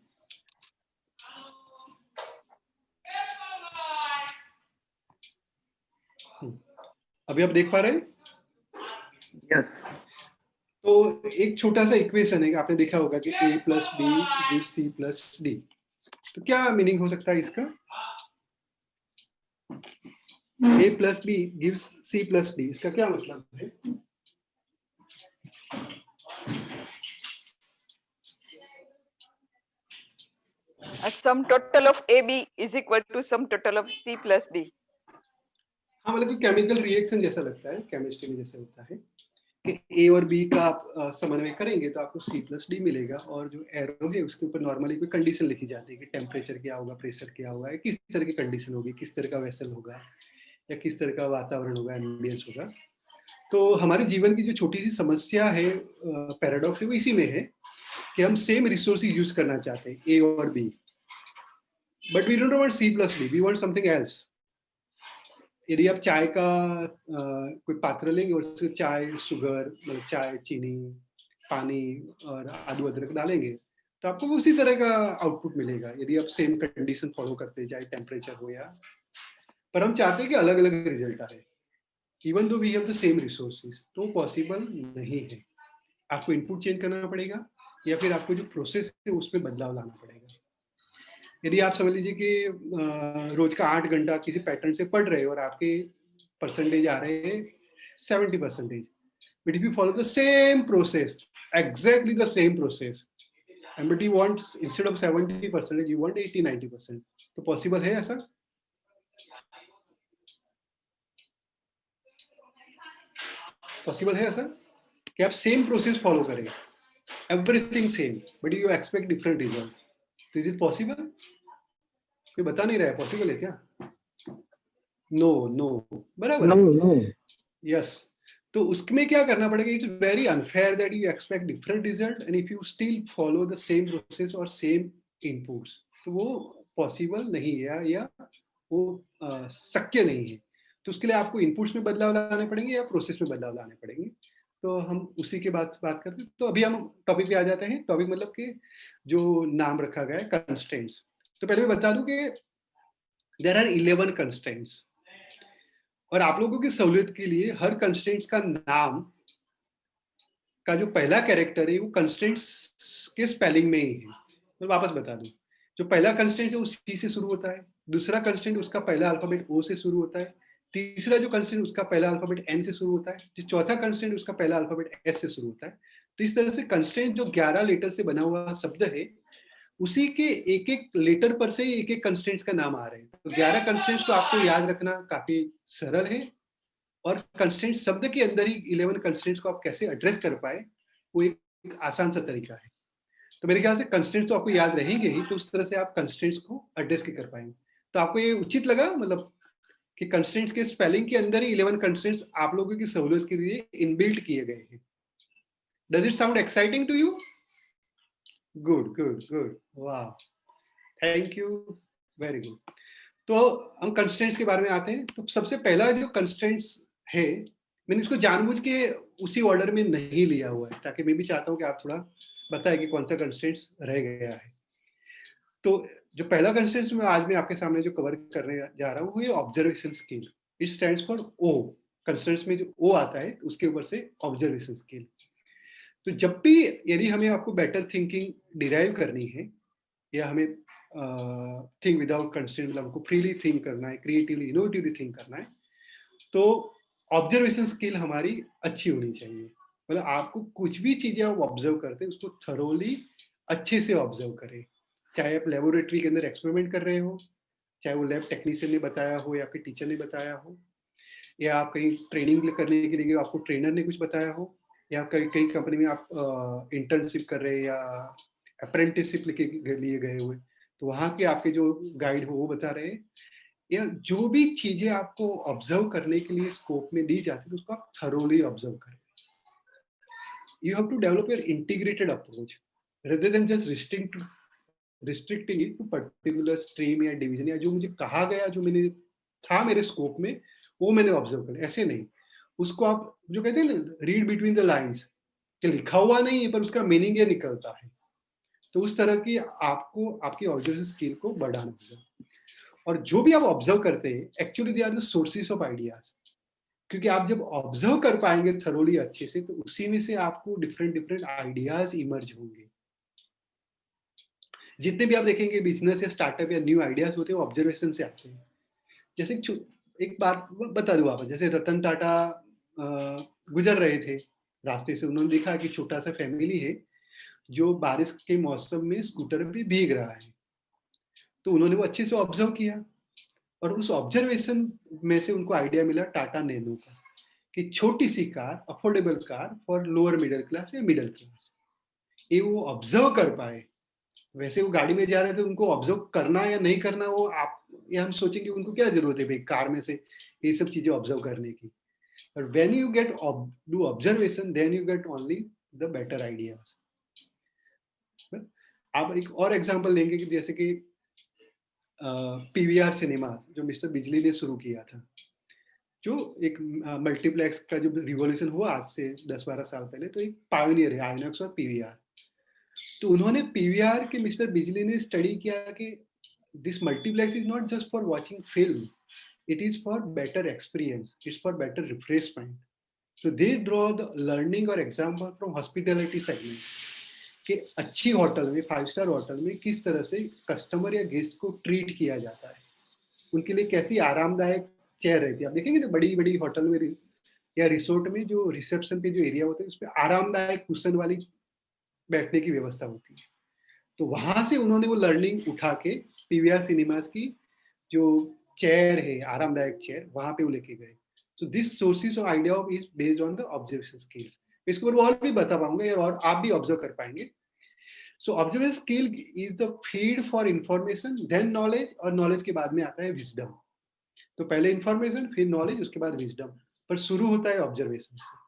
अभी आप देख पा रहे हैं?
यस।
तो एक छोटा सा इक्वेशन है, आपने देखा होगा कि a plus B gives c plus D. तो क्या मीनिंग हो सकता है इसका? a plus B gives c plus D, इसका क्या मतलब है?
Sum total of AB is equal to sum total of C plus D.
हाँ, मतलब कि केमिकल रिएक्शन जैसा लगता है, केमिस्ट्री में जैसे होता है कि A और B का आप समन्वय करेंगे तो आपको C प्लस डी मिलेगा, और जो एरो है उसके ऊपर नॉर्मली कोई कंडीशन लिखी जाती है कि टेम्परेचर क्या होगा, प्रेशर क्या होगा, या किस तरह की कंडीशन होगी, किस तरह का वेसल होगा, या किस तरह का वातावरण होगा, एम्बियंस होगा। तो हमारे जीवन की जो छोटी सी समस्या है, पैराडॉक्स है, वो इसी में है कि हम सेम रिसोर्स यूज करना चाहते हैं, A और B, but we don't want C plus D, we want something else. यदि आप चाय का कोई पात्र लेंगे और उसमें चाय, शुगर, मतलब चाय, चीनी, पानी और आदू अदरक डालेंगे तो आपको उसी तरह का आउटपुट मिलेगा यदि आप सेम कंडीशन फॉलो करते हैं, चाहे टेम्परेचर हो या, पर हम चाहते हैं कि अलग अलग रिजल्ट आए, even though we have the same resources. तो पॉसिबल नहीं है। आपको इनपुट चेंज करना पड़ेगा या फिर आपको जो प्रोसेस है उसमें बदलाव लाना पड़ेगा। यदि आप समझ लीजिए कि रोज का 8 घंटा किसी पैटर्न से पढ़ रहे हो और आपके परसेंटेज आ रहे हैं 70%, but if you follow the same process, exactly the same process, and but you want instead of 70% you want 80-90%, तो पॉसिबल है ऐसा? पॉसिबल है ऐसा कि आप सेम प्रोसेस फॉलो करें, everything same, but you expect different result? तो is it possible? कोई बता नहीं रहा है, पॉसिबल है क्या? नो नो, बराबर
No,
है,
no.
यस। तो उसमें क्या करना पड़ेगा? It's very unfair that you expect different result and if you still follow the same process और सेम इनपुट्स, तो वो पॉसिबल नहीं है या वो शक्य नहीं है। तो उसके लिए आपको इनपुट्स में बदलाव लाने पड़ेंगे या प्रोसेस में बदलाव लाने पड़ेंगे। तो हम उसी के बात करते हैं। तो अभी हम टॉपिक पे आ जाते हैं। टॉपिक मतलब कि जो नाम रखा गया है, कंस्ट्रेंट्स। तो पहले मैं बता दूं कि देयर आर 11 कंस्ट्रेंट्स, और आप लोगों की सहूलियत के लिए हर कंस्ट्रेंट्स का नाम का जो पहला कैरेक्टर है वो कंस्ट्रेंट्स के स्पेलिंग में ही है। मैं वापस बता दूं, जो पहला कंस्ट्रेंट है वो सी से शुरू होता है, दूसरा कंस्ट्रेंट उसका पहला अल्फाबेट ओ से शुरू होता है, तीसरा जो कंस्ट्रेंट उसका पहला अल्फाबेट एन से शुरू होता है, जो चौथा कंस्ट्रेंट उसका पहला अल्फाबेट एस से शुरू होता है। तो इस तरह से कंस्ट्रेंट जो 11 लेटर से बना हुआ शब्द है, उसी के एक एक लेटर पर से एक एक कंस्ट्रेंट्स का नाम आ रहे हैं। तो 11 कंस्ट्रेंट्स को आपको याद रखना काफी सरल है, और कंस्ट्रेंट शब्द के अंदर ही 11 कंस्ट्रेंट्स को आप कैसे एड्रेस कर पाए, वो एक आसान सा तरीका है। तो मेरे ख्याल से कंस्ट्रेंट्स तो आपको याद रहेंगे ही, तो उस तरह से आप कंस्ट्रेंट्स को एड्रेस कर पाएंगे। तो आपको ये उचित लगा, मतलब कि कंस्ट्रेंट्स के स्पेलिंग के अंदर ही 11 कंस्ट्रेंट्स आप लोगों की सहूलियत के लिए इनबिल्ट किए गए हैं। Does it sound exciting to you? Good good good, वाह, थैंक यू, वेरी गुड। तो हम कंस्ट्रेंट्स के बारे में आते हैं। तो सबसे पहला जो कंस्ट्रेंट्स है, मैंने इसको जानबूझ के उसी ऑर्डर में नहीं लिया हुआ है, ताकि मैं भी चाहता हूं कि आप थोड़ा बताएं कि कौन सा कंस्ट्रेंट्स रह गया है। तो जो पहला कंस्ट्रेंट्स मैं आज मैं आपके सामने जो कवर करने जा रहा हूँ वो ये observation skill. It stands for O. Constraints में जो ओ आता है उसके ऊपर से ऑब्जर्वेशन स्किल। तो जब भी यदि हमें आपको बेटर थिंकिंग डिराइव करनी है, या हमें थिंक विदाउट कंस्ट्रेंट, मतलब हमको फ्रीली थिंक करना है, क्रिएटिवली इनोवेटिवली थिंक करना है, तो ऑब्जर्वेशन स्किल हमारी अच्छी होनी चाहिए। मतलब आपको कुछ भी चीजें आप ऑब्जर्व करते हैं उसको थरोली अच्छे से ऑब्जर्व करें, चाहे आप लेबोरेटरी के अंदर एक्सपेरिमेंट कर रहे हो, चाहे वो लैब टेक्नीशियन ने बताया हो या आपके टीचर ने बताया हो, या आप कहीं ट्रेनिंग करने के लिए आपको ट्रेनर ने कुछ बताया हो, या कई कई कंपनी में आप इंटर्नशिप कर रहे हैं या अप्रेंटिसशिप लिए गए हुए, तो वहाँ के आपके जो गाइड हो वो बता रहे हैं, या जो भी चीजें आपको ऑब्जर्व करने के लिए स्कोप में दी जाती है उसको आप थरोली ऑब्जर्व करें। You have to develop your integrated approach rather than just restricting it to particular stream या डिवीजन, या जो मुझे कहा गया, जो मैंने था मेरे स्कोप में, वो मैंने ऑब्जर्व कर, ऐसे नहीं। उसको आप जो कहते हैं ना, रीड बिटवीन द लाइंस, कि लिखा हुआ नहीं है पर उसका मीनिंग ये निकलता है। तो उस तरह की आपको आपकी ऑब्जर्वेशन स्किल को बढ़ाना होगा। और जो भी आप ऑब्जर्व करते हैं, actually they are the sources of ideas. क्योंकि आप जब ऑब्जर्व कर पाएंगे थरोली अच्छे से, तो उसी में से आपको डिफरेंट डिफरेंट आइडियाज इमर्ज होंगे। जितने भी आप देखेंगे बिजनेस या स्टार्टअप या न्यू आइडियाज होते हैं, वो ऑब्जर्वेशन से आते हैं। जैसे एक बात बता दूं आप, जैसे रतन टाटा गुजर रहे थे रास्ते से, उन्होंने देखा कि छोटा सा फैमिली है जो बारिश के मौसम में स्कूटर पे भीग रहा है। तो उन्होंने वो अच्छे से ऑब्जर्व किया, और उस ऑब्जर्वेशन में से उनको आइडिया मिला टाटा नैनो का, कि छोटी सी car, affordable car for lower middle class या मिडिल क्लास। ये वो ऑब्जर्व कर पाए। वैसे वो गाड़ी में जा रहे थे, उनको ऑब्जर्व करना या नहीं करना, वो आप या हम सोचेंगे उनको क्या जरूरत है भाई कार में से ये सब चीजें ऑब्जर्व करने की। But when you get do observation, then you get only the better ideas. आप एक और एग्जांपल लेंगे कि जैसे कि पीवीआर सिनेमा जो मिस्टर बिजली ने शुरू किया था, जो एक मल्टीप्लेक्स का जो रिवॉल्यूशन हुआ आज से 10-12 साल पहले, तो एक पायोनियर है आइनॉक्स और पीवीआर। तो उन्होंने पीवीआर के मिस्टर बिजली ने स्टडी किया कि this multiplex is not just for watching film, it is for better experience, it's for better refreshment. So they draw the learning और एग्जाम्पल फ्रॉम हॉस्पिटैलिटी सेगमेंट, कि अच्छी होटल में, 5 स्टार होटल में किस तरह से कस्टमर या गेस्ट को ट्रीट किया जाता है, उनके लिए कैसी आरामदायक चेयर रहती है। आप देखेंगे ना बड़ी बड़ी होटल में या रिसोर्ट में जो रिसेप्शन पे जो एरिया होता है उस पर आरामदायक कुशन वाली बैठने की व्यवस्था होती है। तो वहां से उन्होंने वो लर्निंग उठा के पीवीआर सिनेमास की जो चेयर है, आरामदायक चेयर, वहां पे वो लेके गए। So this sources of idea of is based on the observation skills. इसको और भी बता पाऊंगा और आप भी ऑब्जर्व कर पाएंगे। So observation skill is the feed for information then knowledge, और नॉलेज के बाद में आता है विजडम। तो पहले इंफॉर्मेशन फिर नॉलेज उसके बाद विजडम, पर शुरू होता है ऑब्जर्वेशन से।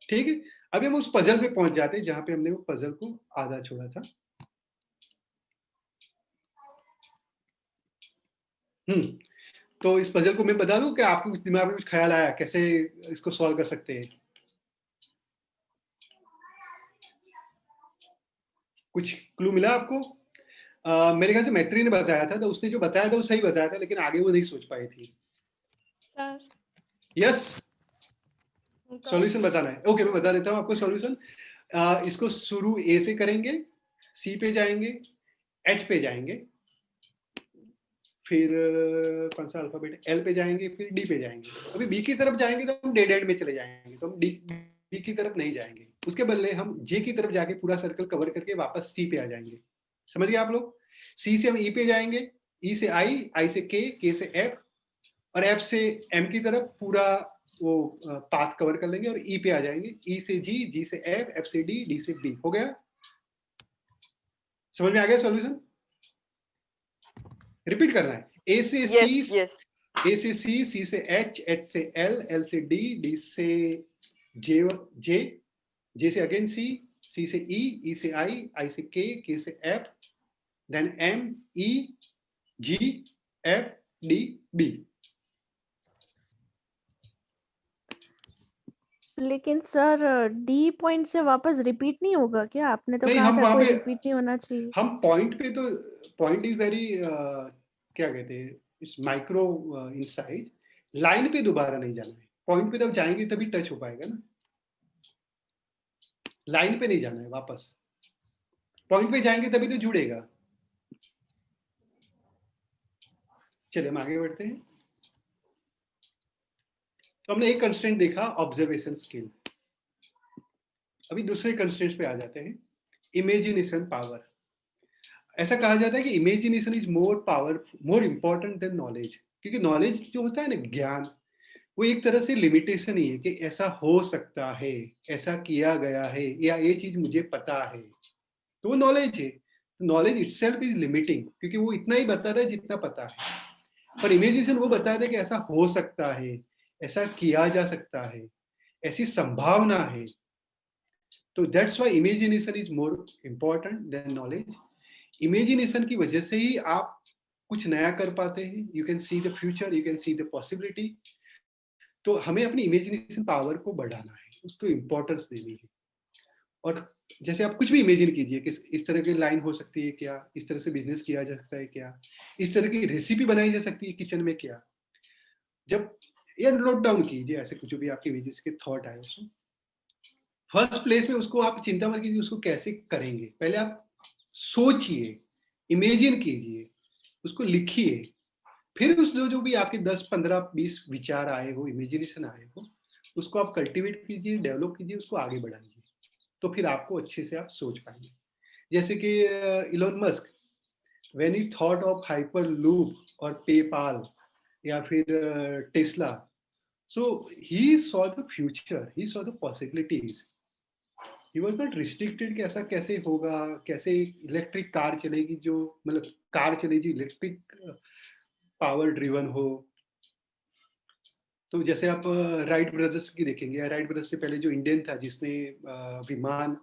ठीक है, अभी हम उस पजल पे पहुंच जाते हैं जहां पे हमने वो पजल को आधा छोड़ा था। तो इस पजल को मैं बता दूं कि आपको कुछ दिमाग में कुछ ख्याल आया कैसे इसको सॉल्व कर सकते हैं? कुछ क्लू मिला आपको? मेरे ख्याल से मैत्री ने बताया था, तो उसने जो बताया था वो सही बताया था, लेकिन आगे वो नहीं सोच पाई थी।
सर
यस,
उनका
सॉल्यूशन बताना है। ओके, मैं बता देता हूँ आपको सॉल्यूशन। इसको शुरू ए से करेंगे, सी पे जाएंगे, एच पे जाएंगे, फिर कौन सा अल्फाबेट, एल पे जाएंगे, फिर डी पे जाएंगे। अभी बी की तरफ जाएंगे तो हम डेड एंड में चले जाएंगे, तो हम बी की तरफ नहीं जाएंगे। उसके बदले हम जे की तरफ जाके पूरा सर्कल कवर करके वापस सी पे आ जाएंगे। समझ गए आप लोग? सी से हम ई पे जाएंगे, ई से आई, आई से के से एफ, और एफ से एम की तरफ पूरा वो पाथ कवर कर लेंगे और ई पे आ जाएंगे। ई से जी, जी से एफ, एफ से डी, डी से बी। हो गया? समझ में आ गया सॉल्यूशन? रिपीट करना है। ए से
Yes,
सी,
yes.
ए से सी, सी से एच, एच से एल, एल से डी, डी से जे, जे, जे से अगेन सी, सी से ई, ई से आई से के से एफ, देन एम, ई, जी, एफ, डी, बी।
लेकिन सर डी पॉइंट से वापस रिपीट नहीं होगा क्या? आपने तो
नहीं,
कहा
हम
था
वहां
कोई
पे
रिपीट नहीं होना चाहिए।
हम पॉइंट पे तो, पॉइंट इज वेरी क्या कहते हैं, it's micro in size. Line पे दोबारा नहीं जाना है। पॉइंट पे जब जाएंगे तभी टच हो पाएगा ना, लाइन पे नहीं जाना है वापस। पॉइंट पे जाएंगे तभी तो जुड़ेगा। चलिए हम आगे बढ़ते हैं। तो हमने एक कंस्ट्रेंट देखा, ऑब्जर्वेशन स्किल। अभी दूसरे कंस्ट्रेंट पे आ जाते हैं, इमेजिनेशन पावर। ऐसा कहा जाता है कि imagination is more power, more important than knowledge. क्योंकि नॉलेज जो होता है ना, ज्ञान, वो एक तरह से लिमिटेशन ही है कि ऐसा हो सकता है, ऐसा किया गया है, या ये चीज मुझे पता है, तो वो नॉलेज है। नॉलेज इटसेल्फ इज लिमिटिंग, क्योंकि वो इतना ही बताता है जितना पता है। पर इमेजिनेशन वो बताता है कि ऐसा हो सकता है, ऐसा किया जा सकता है, ऐसी संभावना है। तो that's why imagination is more important than knowledge. Imagination की वजह से ही आप कुछ नया कर पाते हैं। You can see the future, you can see the possibility. तो हमें अपनी इमेजिनेशन पावर को बढ़ाना है, उसको इंपॉर्टेंस देनी है। और जैसे आप कुछ भी इमेजिन कीजिए कि इस तरह की लाइन हो सकती है क्या, इस तरह से बिजनेस किया जा सकता है क्या, इस तरह की रेसिपी बनाई जा सकती है किचन में क्या। जब या नोट डाउन कीजिए ऐसे कुछ भी आपके इमेजेस के थॉट आए, उसको फर्स्ट प्लेस में उसको आप चिंता मत कीजिए उसको कैसे करेंगे, पहले आप सोचिए, इमेजिन कीजिए, उसको लिखिए। फिर उस जो भी आपके 10, 15, 20 विचार आए हो, इमेजिनेशन आए हो, उसको आप कल्टीवेट कीजिए, डेवलप कीजिए, उसको आगे बढ़ाइए। तो फिर आपको अच्छे से आप सोच पाएंगे। जैसे कि Elon Musk, when he thought of hyper loop और पेपाल या फिर Tesla, so he saw the future, he saw the possibilities. He was not restricted कि ऐसा कैसे होगा, कैसे इलेक्ट्रिक कार चलेगी, जो मतलब कार चलेगी इलेक्ट्रिक पावर ड्रिवन हो। तो जैसे आप राइट ब्रदर्स की देखेंगे, राइट ब्रदर्स से पहले जो इंडियन था जिसने विमान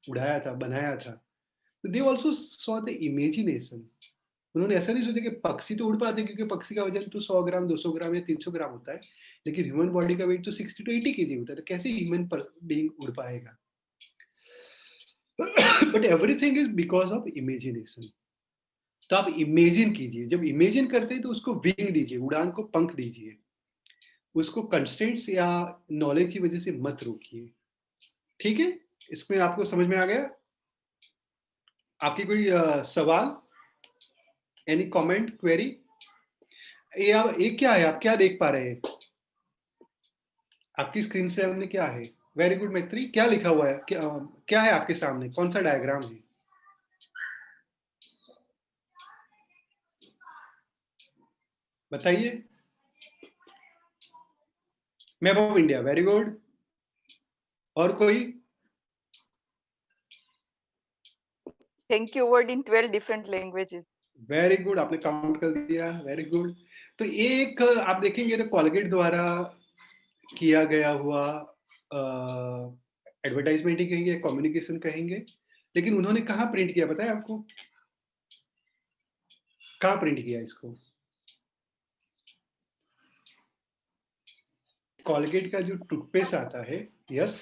उड़ाया था, बनाया था, तो they also saw the imagination. उन्होंने ऐसा नहीं सोचा कि पक्षी तो उड़ पाते, क्योंकि पक्षी का वजन तो 100 ग्राम, 200 ग्राम या 300 ग्राम होता है, लेकिन ह्यूमन बॉडी का वेट तो 60 to 80 kg होता है, तो कैसे ह्यूमन बीइंग उड़ पाएगा? But everything is because of imagination. तो आप इमेजिन कीजिए, जब इमेजिन करते हैं तो उसको विंग दीजिए, उड़ान को पंख दीजिए, उसको कंस्ट्रेंट्स या नॉलेज की वजह से मत रोकिए। ठीक है, इसमें आपको समझ में आ गया? आपकी कोई सवाल, एनी कमेंट, क्वेरी? ये क्या है, आप क्या देख पा रहे हैं आपकी स्क्रीन से? हमने क्या है? वेरी गुड मैत्री, क्या लिखा हुआ है, क्या है आपके सामने, कौन सा डायग्राम है? बताइए। Map of India, very good. और कोई?
Thank you word in 12 different languages.
Very good, आपने काउंट कर दिया, वेरी गुड। तो एक आप देखेंगे तो कोलगेट द्वारा किया गया हुआ एडवर्टाइजमेंट ही कहेंगे, कम्युनिकेशन कहेंगे, लेकिन उन्होंने कहाँ प्रिंट किया पता है आपको? कहाँ प्रिंट किया इसको? कोलगेट का जो टूथपेस्ट आता है, यस,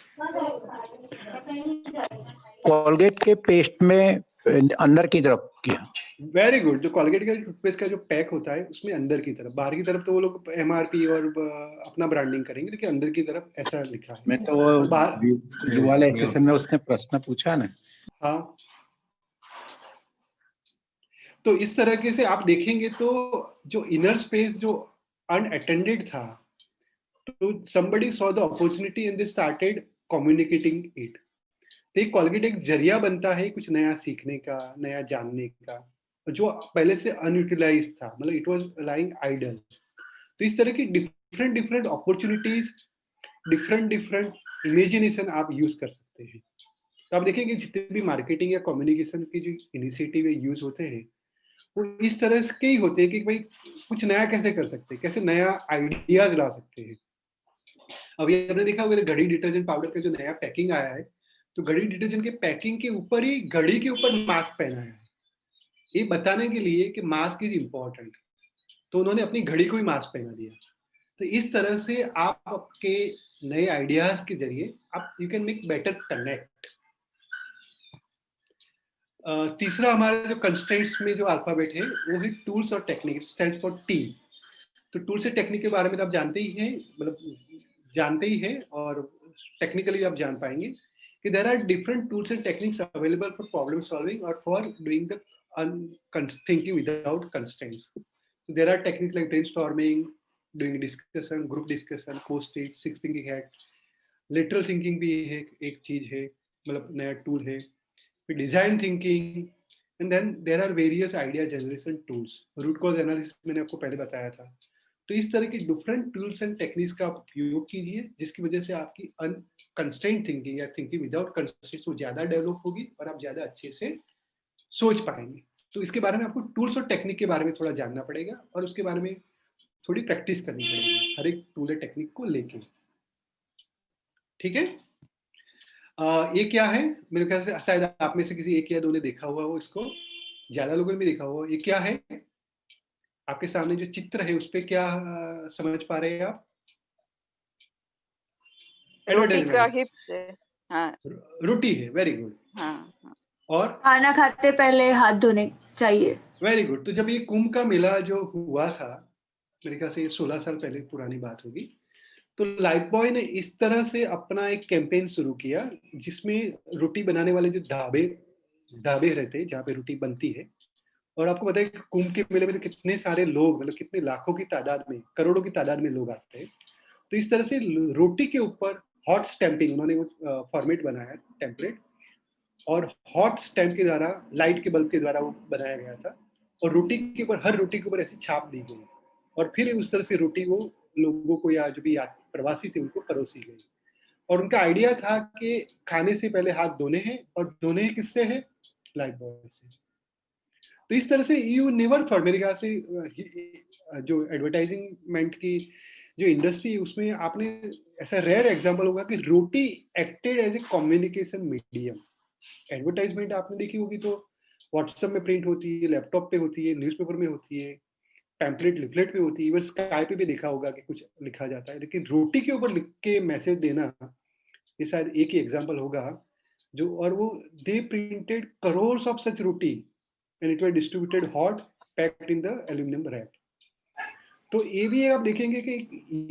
कोलगेट के पेस्ट में अंदर की तरफ किया।
Very good. जो कोलगेट का टूथपेस्ट का जो पैक होता है उसमें अंदर की तरफ, बाहर की तरफ तो वो लोग एमआरपी और अपना ब्रांडिंग करेंगे, लेकिन अंदर की तरफ ऐसा लिखा है।
मैं तो वो वाले सेशन में उसने प्रश्न पूछा ना।
हाँ, तो इस तरीके से आप देखेंगे तो जो इनर स्पेस जो अनअटेंडेड था, तो somebody saw the opportunity and they started communicating it। तो एक कोलगेट एक जरिया बनता है कुछ नया सीखने का, नया जानने का, जो पहले से अनयूटिलाइज था, मतलब इट वाज लाइंग आइडल। तो इस तरह की different different opportunities, different different imagination आप यूज कर सकते हैं। तो आप देखेंगे जितने भी मार्केटिंग या कम्युनिकेशन की जो इनिशिएटिव यूज होते हैं वो इस तरह के ही होते हैं कि भाई कुछ नया कैसे कर सकते हैं, कैसे नया आइडियाज ला सकते हैं। अब ये आपने देखा होगा घड़ी डिटर्जेंट पाउडर का जो नया पैकिंग आया है, तो घड़ी डिटर्जेंट के पैकिंग के ऊपर ही घड़ी के ऊपर मास्क पहना है, ये बताने के लिए कि मास्क इज इम्पोर्टेंट। तो उन्होंने अपनी घड़ी को ही मास्क पहना दिया। तो इस तरह से आप आपके नए आइडियाज के जरिए आप you can make better connect. तीसरा हमारा जो कंस्ट्रेंट्स में जो अल्फाबेट है वो है टूल्स और टेक्निक, स्टैंड्स फॉर टी। तो टूल्स और टेक्निक के बारे में तो आप जानते ही हैं, मतलब जानते ही हैं, और टेक्निकली आप जान पाएंगे कि there are different tools and techniques available for problem solving और for doing the thinking without constraints. There are techniques like brainstorming, doing discussion, group discussion, post it, 6 thinking hat, lateral thinking भी एक चीज है, मतलब नया टूल है, फिर design thinking, and then there are various idea generation tools. Root cause analysis मैंने आपको पहले बताया था। तो इस तरह की डिफरेंट टूल्स एंड टेक्निक्स का उपयोग कीजिए, जिसकी वजह से आपकी अनकंस्ट्रेंट थिंकिंग या थिंकिंग विदाउट कंस्ट्रेंट्स वो ज्यादा डेवलप होगी और आप ज्यादा अच्छे से सोच पाएंगे। तो इसके बारे में आपको टूल्स और टेक्निक के बारे में थोड़ा जानना पड़ेगा और उसके बारे में थोड़ी प्रैक्टिस करनी पड़ेगी हर एक टूल और टेक्निक को लेके। ठीक है? ये क्या है? मेरे ख्याल से शायद आप में से किसी एक या दो ने देखा हुआ हो इसको, ज्यादा लोगों ने भी देखा हुआ। ये क्या है? आपके सामने जो चित्र है उस पे क्या समझ पा रहे हैं आप?
रोटी का हिप्स है। हाँ,
रोटी है, वेरी गुड।
हाँ, हाँ।
और
खाना खाते पहले हाथ धोने चाहिए।
Very good. तो जब ये कुंभ का मेला जो हुआ था, मेरे ख्याल से ये 16 साल पहले पुरानी बात होगी, तो लाइफबॉय ने इस तरह से अपना एक कैंपेन शुरू किया जिसमें रोटी बनाने वाले जो ढाबे रहते हैं जहाँ पे रोटी बनती है, और आपको पता है कि कुंभ के मेले में तो कितने सारे लोग, मतलब कितने लाखों की तादाद में, करोड़ों की तादाद में लोग आते हैं। तो इस तरह से रोटी के ऊपर हॉट स्टैंपिंग, उन्होंने वो फॉर्मेट बनाया, टेम्पलेट, और हॉट स्टैंप के द्वारा, लाइट के बल्ब के द्वारा वो बनाया गया था, और रोटी के ऊपर, हर रोटी के ऊपर ऐसी छाप दी गई, और फिर उस तरह से रोटी वो लोगों को या जो भी प्रवासी थे उनको परोसी गई। और उनका आइडिया था कि खाने से पहले हाथ धोने हैं, और धोने हैं किससे है? लाइफबॉय से। तो इस तरह से यू नेवर थॉट, मेरे ख्याल से जो एडवर्टाइजिंगमेंट की जो इंडस्ट्री है उसमें आपने ऐसा रेयर एग्जांपल होगा कि roti acted as a communication medium. Advertisement आपने देखी होगी तो व्हाट्सएप में प्रिंट होती है, लैपटॉप पे होती है, न्यूज़पेपर में होती है, पैम्पलेट लिफलेट पे होती है, इवन स्काई पे भी देखा होगा कि कुछ लिखा जाता है, लेकिन रोटी के ऊपर लिख के मैसेज देना ये शायद एक ही एग्जांपल होगा जो, और वो they printed crores of such roti and it were distributed hot, packed in the aluminum wrap। तो ये भी आप देखेंगे कि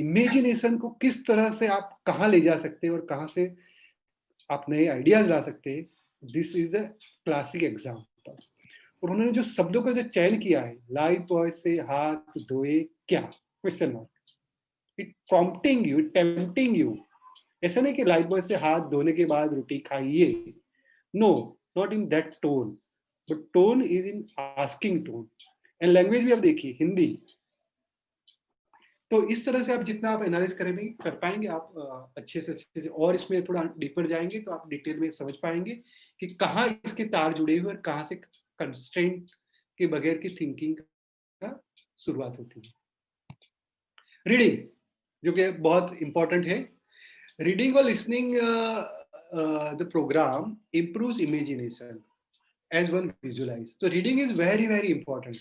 इमेजिनेशन को किस तरह से आप कहाँ ले जा सकते हैं और कहाँ से आप नए आइडियाज ला सकते हैं। This is the classic example. और उन्होंने जो शब्दों का जो चयन किया है, लाइफबॉय से हाथ धोए क्या, question mark, it prompting you, tempting you. ऐसा नहीं कि लाइफबॉय से हाथ धोने के बाद रोटी खाइए, no, not in that tone, but tone is in asking tone. And language भी आप देखिए, हिंदी, तो इस तरह से आप जितना आप एनालाइज करेंगे कर पाएंगे आप अच्छे से और इसमें थोड़ा डीपर जाएंगे तो आप डिटेल में समझ पाएंगे कि कहाँ इसके तार जुड़े हुए और कहाँ से कंस्ट्रेंट के बगैर की थिंकिंग का शुरुआत होती है। रीडिंग जो कि बहुत इंपॉर्टेंट है। रीडिंग और listening the programme improves imagination as one visualise. तो reading is very very important.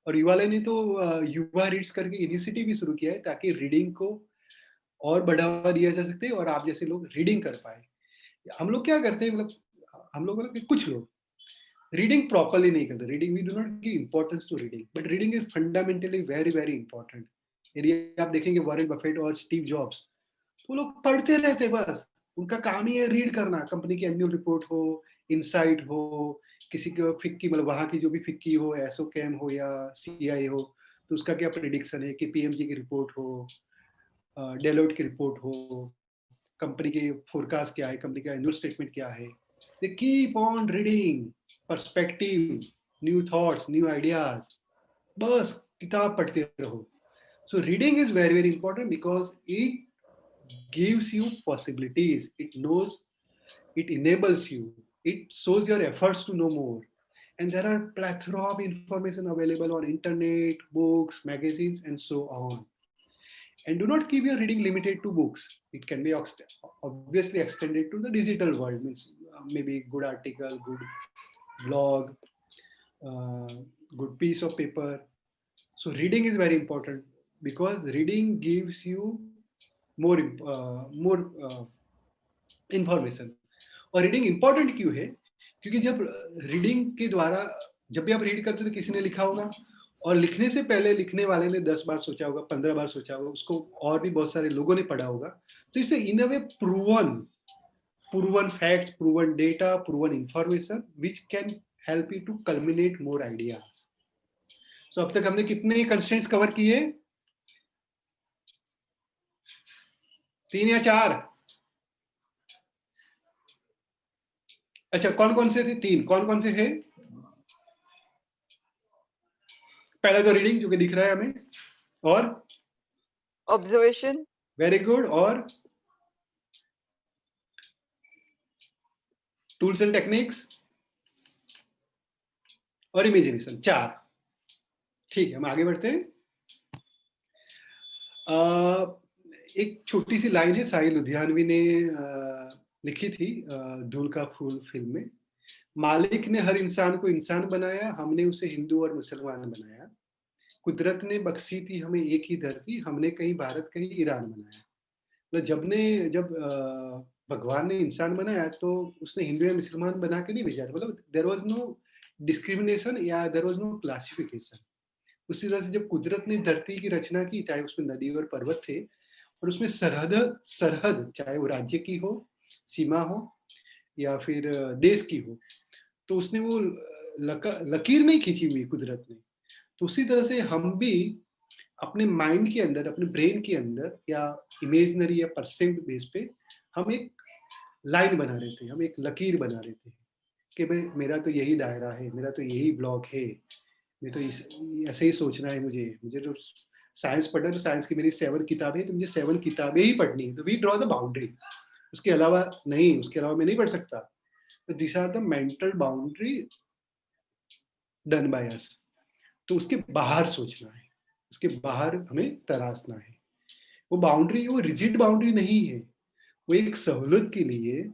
और युवा ने तो युवा रीड्स करके इनिशिएटिव भी शुरू किया है ताकि रीडिंग को और बढ़ावा दिया जा सकते और आप जैसे लोग रीडिंग कर पाए। हम लोग क्या करते हैं, मतलब हम लोग मतलब कुछ लोग रीडिंग प्रॉपरली नहीं करते। Reading we do not give importance to reading, but reading is fundamentally very very important. यदि आप देखेंगे वॉरेन बफेट और स्टीव जॉब्स, वो लोग पढ़ते रहते बस, उनका काम ही है रीड करना। कंपनी की एनुअल रिपोर्ट हो, इनसाइट हो, किसी की फिक्की मतलब वहाँ की जो भी फिक्की हो, एसोकैम हो या सीआई हो, तो उसका क्या प्रिडिक्शन है, कि पीएमजी की रिपोर्ट हो, डेलोइट की रिपोर्ट हो, कंपनी के फोरकास्ट क्या है, कंपनी का एनुअल स्टेटमेंट क्या है। They keep on reading, perspective, new thoughts, new ideas, बस किताब पढ़ते रहो। So reading is very very important because it gives you possibilities, it knows, it enables you, it shows your efforts to know more. And there are plethora of information available on internet, books, magazines, and so on. And do not keep your reading limited to books. It can be obviously extended to the digital world, means maybe good article, good blog, good piece of paper. So reading is very important because reading gives you more information. और reading important क्यों है, क्योंकि जब reading के द्वारा जब भी आप रीड करते हो तो किसी ने लिखा होगा, और लिखने से पहले लिखने वाले ने 10 बार सोचा होगा, 15 बार सोचा होगा, उसको और भी बहुत सारे लोगों ने पढ़ा होगा। तो इससे in a way proven fact, proven data, proven information which can help you to culminate more ideas. So अब तक हमने कितने कंस्ट्रेंट्स कवर किए? 3 या 4? अच्छा, कौन कौन से थे? 3। कौन कौन से है? पहला तो रीडिंग जो कि दिख रहा है हमें, और
ऑब्जर्वेशन,
वेरी गुड, और टूल्स एंड टेक्निक्स, और इमेजिनेशन। 4। ठीक है, हम आगे बढ़ते हैं। एक छोटी सी लाइन है, साई लुधियानवी ने लिखी थी धूल का फूल फिल्म में। मालिक ने हर इंसान को इंसान बनाया, हमने उसे हिंदू और मुसलमान बनाया। कुदरत ने बख्शी थी हमें एक ही धरती, हमने कहीं भारत कहीं ईरान बनाया। मतलब जब भगवान ने इंसान बनाया तो उसने हिंदू या मुसलमान बना के नहीं भेजा, मतलब देयर वाज नो डिस्क्रिमिनेशन या देयर वाज नो क्लासिफिकेशन। उसी तरह से जब कुदरत ने धरती की रचना की, चाहे उसमें नदी और पर्वत थे, और उसमें सरहद चाहे वो राज्य की हो, सीमा हो, या फिर देश की हो, तो उसने वो लकीर नहीं खींची हुई कुदरत ने। तो उसी तरह से हम भी अपने माइंड के अंदर, अपने ब्रेन के अंदर, या इमेजनरी या परसेप्ट बेस पे हम एक लाइन बना रहे थे, हम एक लकीर बना रहे थे कि भाई मेरा तो यही दायरा है, मेरा तो यही ब्लॉक है, मैं तो ऐसे ही सोचना है। मुझे तो साइंस पढ़ना है, तो साइंस की मेरी 7 किताबें, तो मुझे 7 किताबें ही पढ़नी है। तो वी ड्रॉ द बाउंड्री, उसके अलावा नहीं, उसके अलावा मैं नहीं पढ़ सकता। तो this are the mental boundary done by us. तो उसके बाहर सोचना है, उसके बाहर हमें तराशना है। वो बाउंड्री, वो रिजिड बाउंड्री नहीं है, वो एक सहूलत के लिए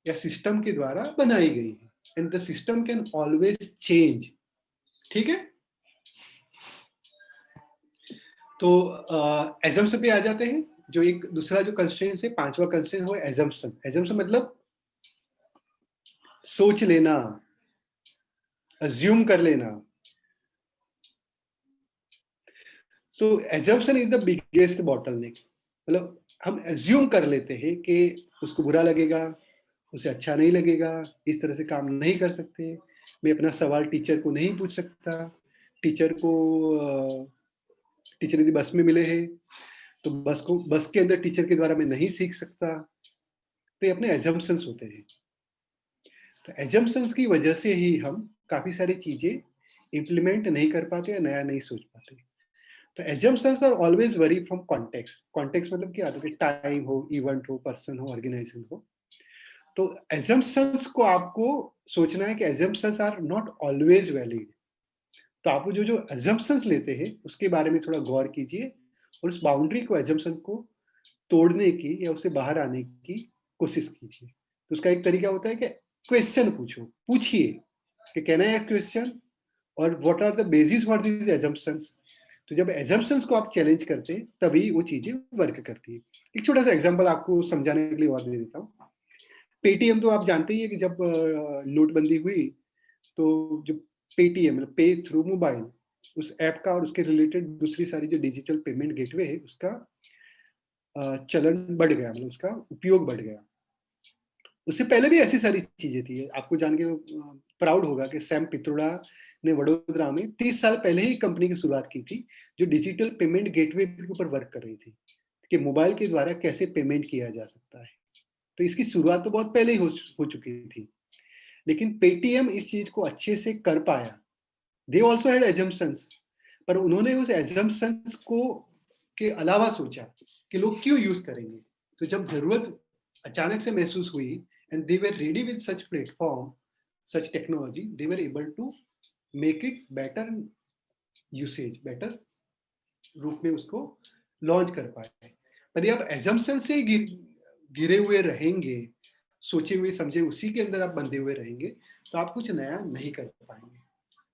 या सिस्टम के द्वारा बनाई गई है। And the system can always change. ठीक है, तो एजम्पशन पे आ जाते हैं। जो एक दूसरा जो कंस्ट्रेंट है, 5वां कंस्ट्रेंट हो एजम्पशन। एजम्पशन मतलब सोच लेना, अज्यूम कर लेना। So assumption is the biggest bottleneck. मतलब हम अज्यूम कर लेते हैं कि उसको बुरा लगेगा, उसे अच्छा नहीं लगेगा, इस तरह से काम नहीं कर सकते, मैं अपना सवाल टीचर को नहीं पूछ सकता, टीचर यदि बस में मिले हैं तो बस के अंदर टीचर के द्वारा मैं नहीं सीख सकता। तो ये अपने एजम्पशंस होते हैं। तो एजम्पशंस की वजह से ही हम काफी सारी चीजें इम्प्लीमेंट नहीं कर पाते या नया नहीं सोच पाते। तो assumptions are always vary from context. Context मतलब क्या होता है, टाइम हो, इवेंट हो, पर्सन हो, ऑर्गेनाइजेशन हो. तो assumptions को आपको सोचना है कि assumptions are not always valid. तो आप जो जो assumptions लेते हैं उसके बारे में थोड़ा गौर कीजिए और उस बाउंड्री को assumption को तोड़ने की या उससे बाहर आने की कोशिश कीजिए. तो उसका एक तरीका होता है कि क्वेश्चन पूछिए कि कैन आई आस्क क्वेश्चन और what are the basis for this assumptions. तो जब assumptions को आप चैलेंज करते हैं तभी वो चीजें वर्क करती है. एक छोटा सा एग्जांपल आपको समझाने के लिए और दे देता हूँ. पेटीएम तो आप जानते ही है कि जब नोटबंदी हुई तो जो पेटीएम मतलब पे थ्रू मोबाइल, उस ऐप का और उसके रिलेटेड दूसरी सारी जो डिजिटल पेमेंट गेटवे है उसका चलन बढ़ गया, मतलब उसका उपयोग बढ़ गया. उससे पहले भी ऐसी सारी चीजें थी. आपको जान के प्राउड होगा कि सैम पित्रोड़ा ने वडोदरा में 30 साल पहले ही कंपनी की शुरुआत की थी जो डिजिटल पेमेंट गेटवे के ऊपर वर्क कर रही थी कि मोबाइल के द्वारा कैसे पेमेंट किया जा सकता है. तो इसकी शुरुआत तो बहुत पहले ही हो चुकी थी, लेकिन पेटीएम इस चीज को अच्छे से कर पाया. दे ऑल्सो हैड एजम्पशंस, पर उन्होंने उस एजम्पशंस को के अलावा सोचा कि लोग क्यों यूज करेंगे. तो जब जरूरत अचानक से महसूस हुई and they were ready with such platform, such technology, they were able to make it better usage, better रूप में उसको लॉन्च कर पाए. पर आप एजम्पशन से गिरे हुए रहेंगे, सोचे हुए समझे उसी के अंदर आप बंधे हुए रहेंगे तो आप कुछ नया नहीं कर पाएंगे.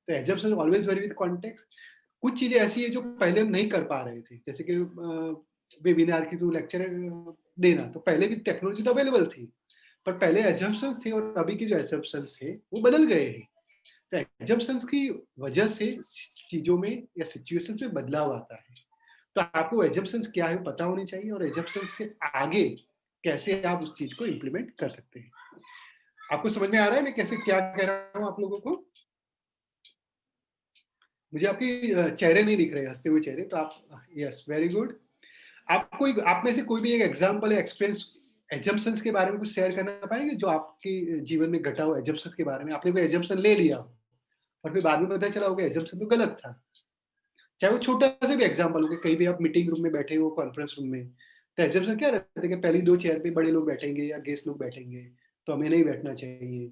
तो assumption always very with context. कुछ चीजें ऐसी है जो पहले हम नहीं कर पा रहे थे, जैसे कि वेबिनार की जो लेक्चर देना, तो पहले भी टेक्नोलॉजी तो अवेलेबल थी पर पहले एजम्पशंस थे और अभी के जो एजम्पशंस थे वो बदल गए हैं. तो एजम्पशंस की वजह से चीजों में या सिचुएशंस में बदलाव आता है. तो आपको एजम्पशंस क्या है पता होनी चाहिए और एजम्पशंस से आगे कैसे आप उस चीज को इम्प्लीमेंट कर सकते हैं. आपको समझ में आ रहा है मैं कैसे क्या कह रहा हूं आप लोगों को? मुझे आपके चेहरे नहीं दिख रहे, हंसते हुए चेहरे, तो आप यस वेरी गुड. आप में से कोई भी एक एग्जांपल या एक्सपीरियंस एजम्पशंस के बारे में कुछ शेयर करना पाएंगे जो आपके जीवन में घटा हो एजम्पशंस के बारे में. आपने कोई एजम्पशन ले लिया हो और फिर बाद में पता चला होगा एजम्पशन तो गलत था. चाहे वो छोटा सा भी एग्जांपल हो कि कहीं भी आप मीटिंग रूम में बैठे हो, कॉन्फ्रेंस रूम में, तो एजम्पशन क्या रहता है कि पहली 2 चेयर पे बड़े लोग बैठेंगे या गेस्ट लोग बैठेंगे तो हमें नहीं बैठना चाहिए,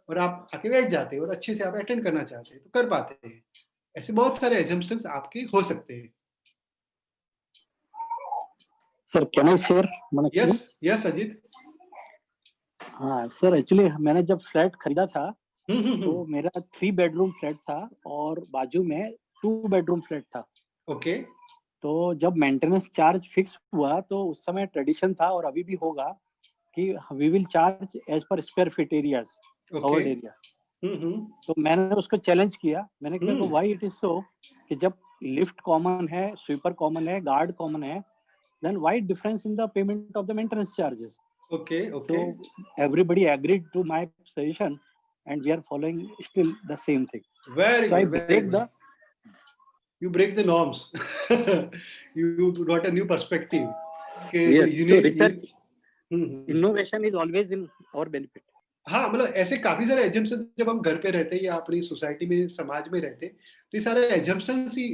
और आप आके बैठ जाते हैं और अच्छे से आप अटेंड करना चाहते हैं तो कर पाते हैं. ऐसे बहुत सारे एजम्पशंस आपके हो सकते हैं.
Sir can I share?
Yes Ajit.
हाँ सर, एक्चुअली मैंने जब फ्लैट खरीदा था तो मेरा 3 बेडरूम फ्लैट था और बाजू में 2 बेडरूम फ्लैट था.
ओके.
तो जब मेंटेनेंस चार्ज फिक्स हुआ तो उस समय ट्रेडिशन था और अभी भी होगा कि we will charge as per square feet areas, covered area. तो मैंने उसको चैलेंज किया. मैंने कहा व्हाई इट इज सो कि जब लिफ्ट कॉमन है, स्वीपर कॉमन है, गार्ड कॉमन है, then why difference in the payment of the maintenance charges?
Okay.
So everybody agreed to my suggestion and we are following still the same thing.
Very
so
good. You break the norms. You got a new perspective.
Yes, so research innovation is always in our benefit.
हाँ, मतलब ऐसे काफी सारे assumption जब हम घर पे रहते हैं या अपनी सोसाइटी में, समाज में रहते हैं तो ये सारे एजम्पशंस ही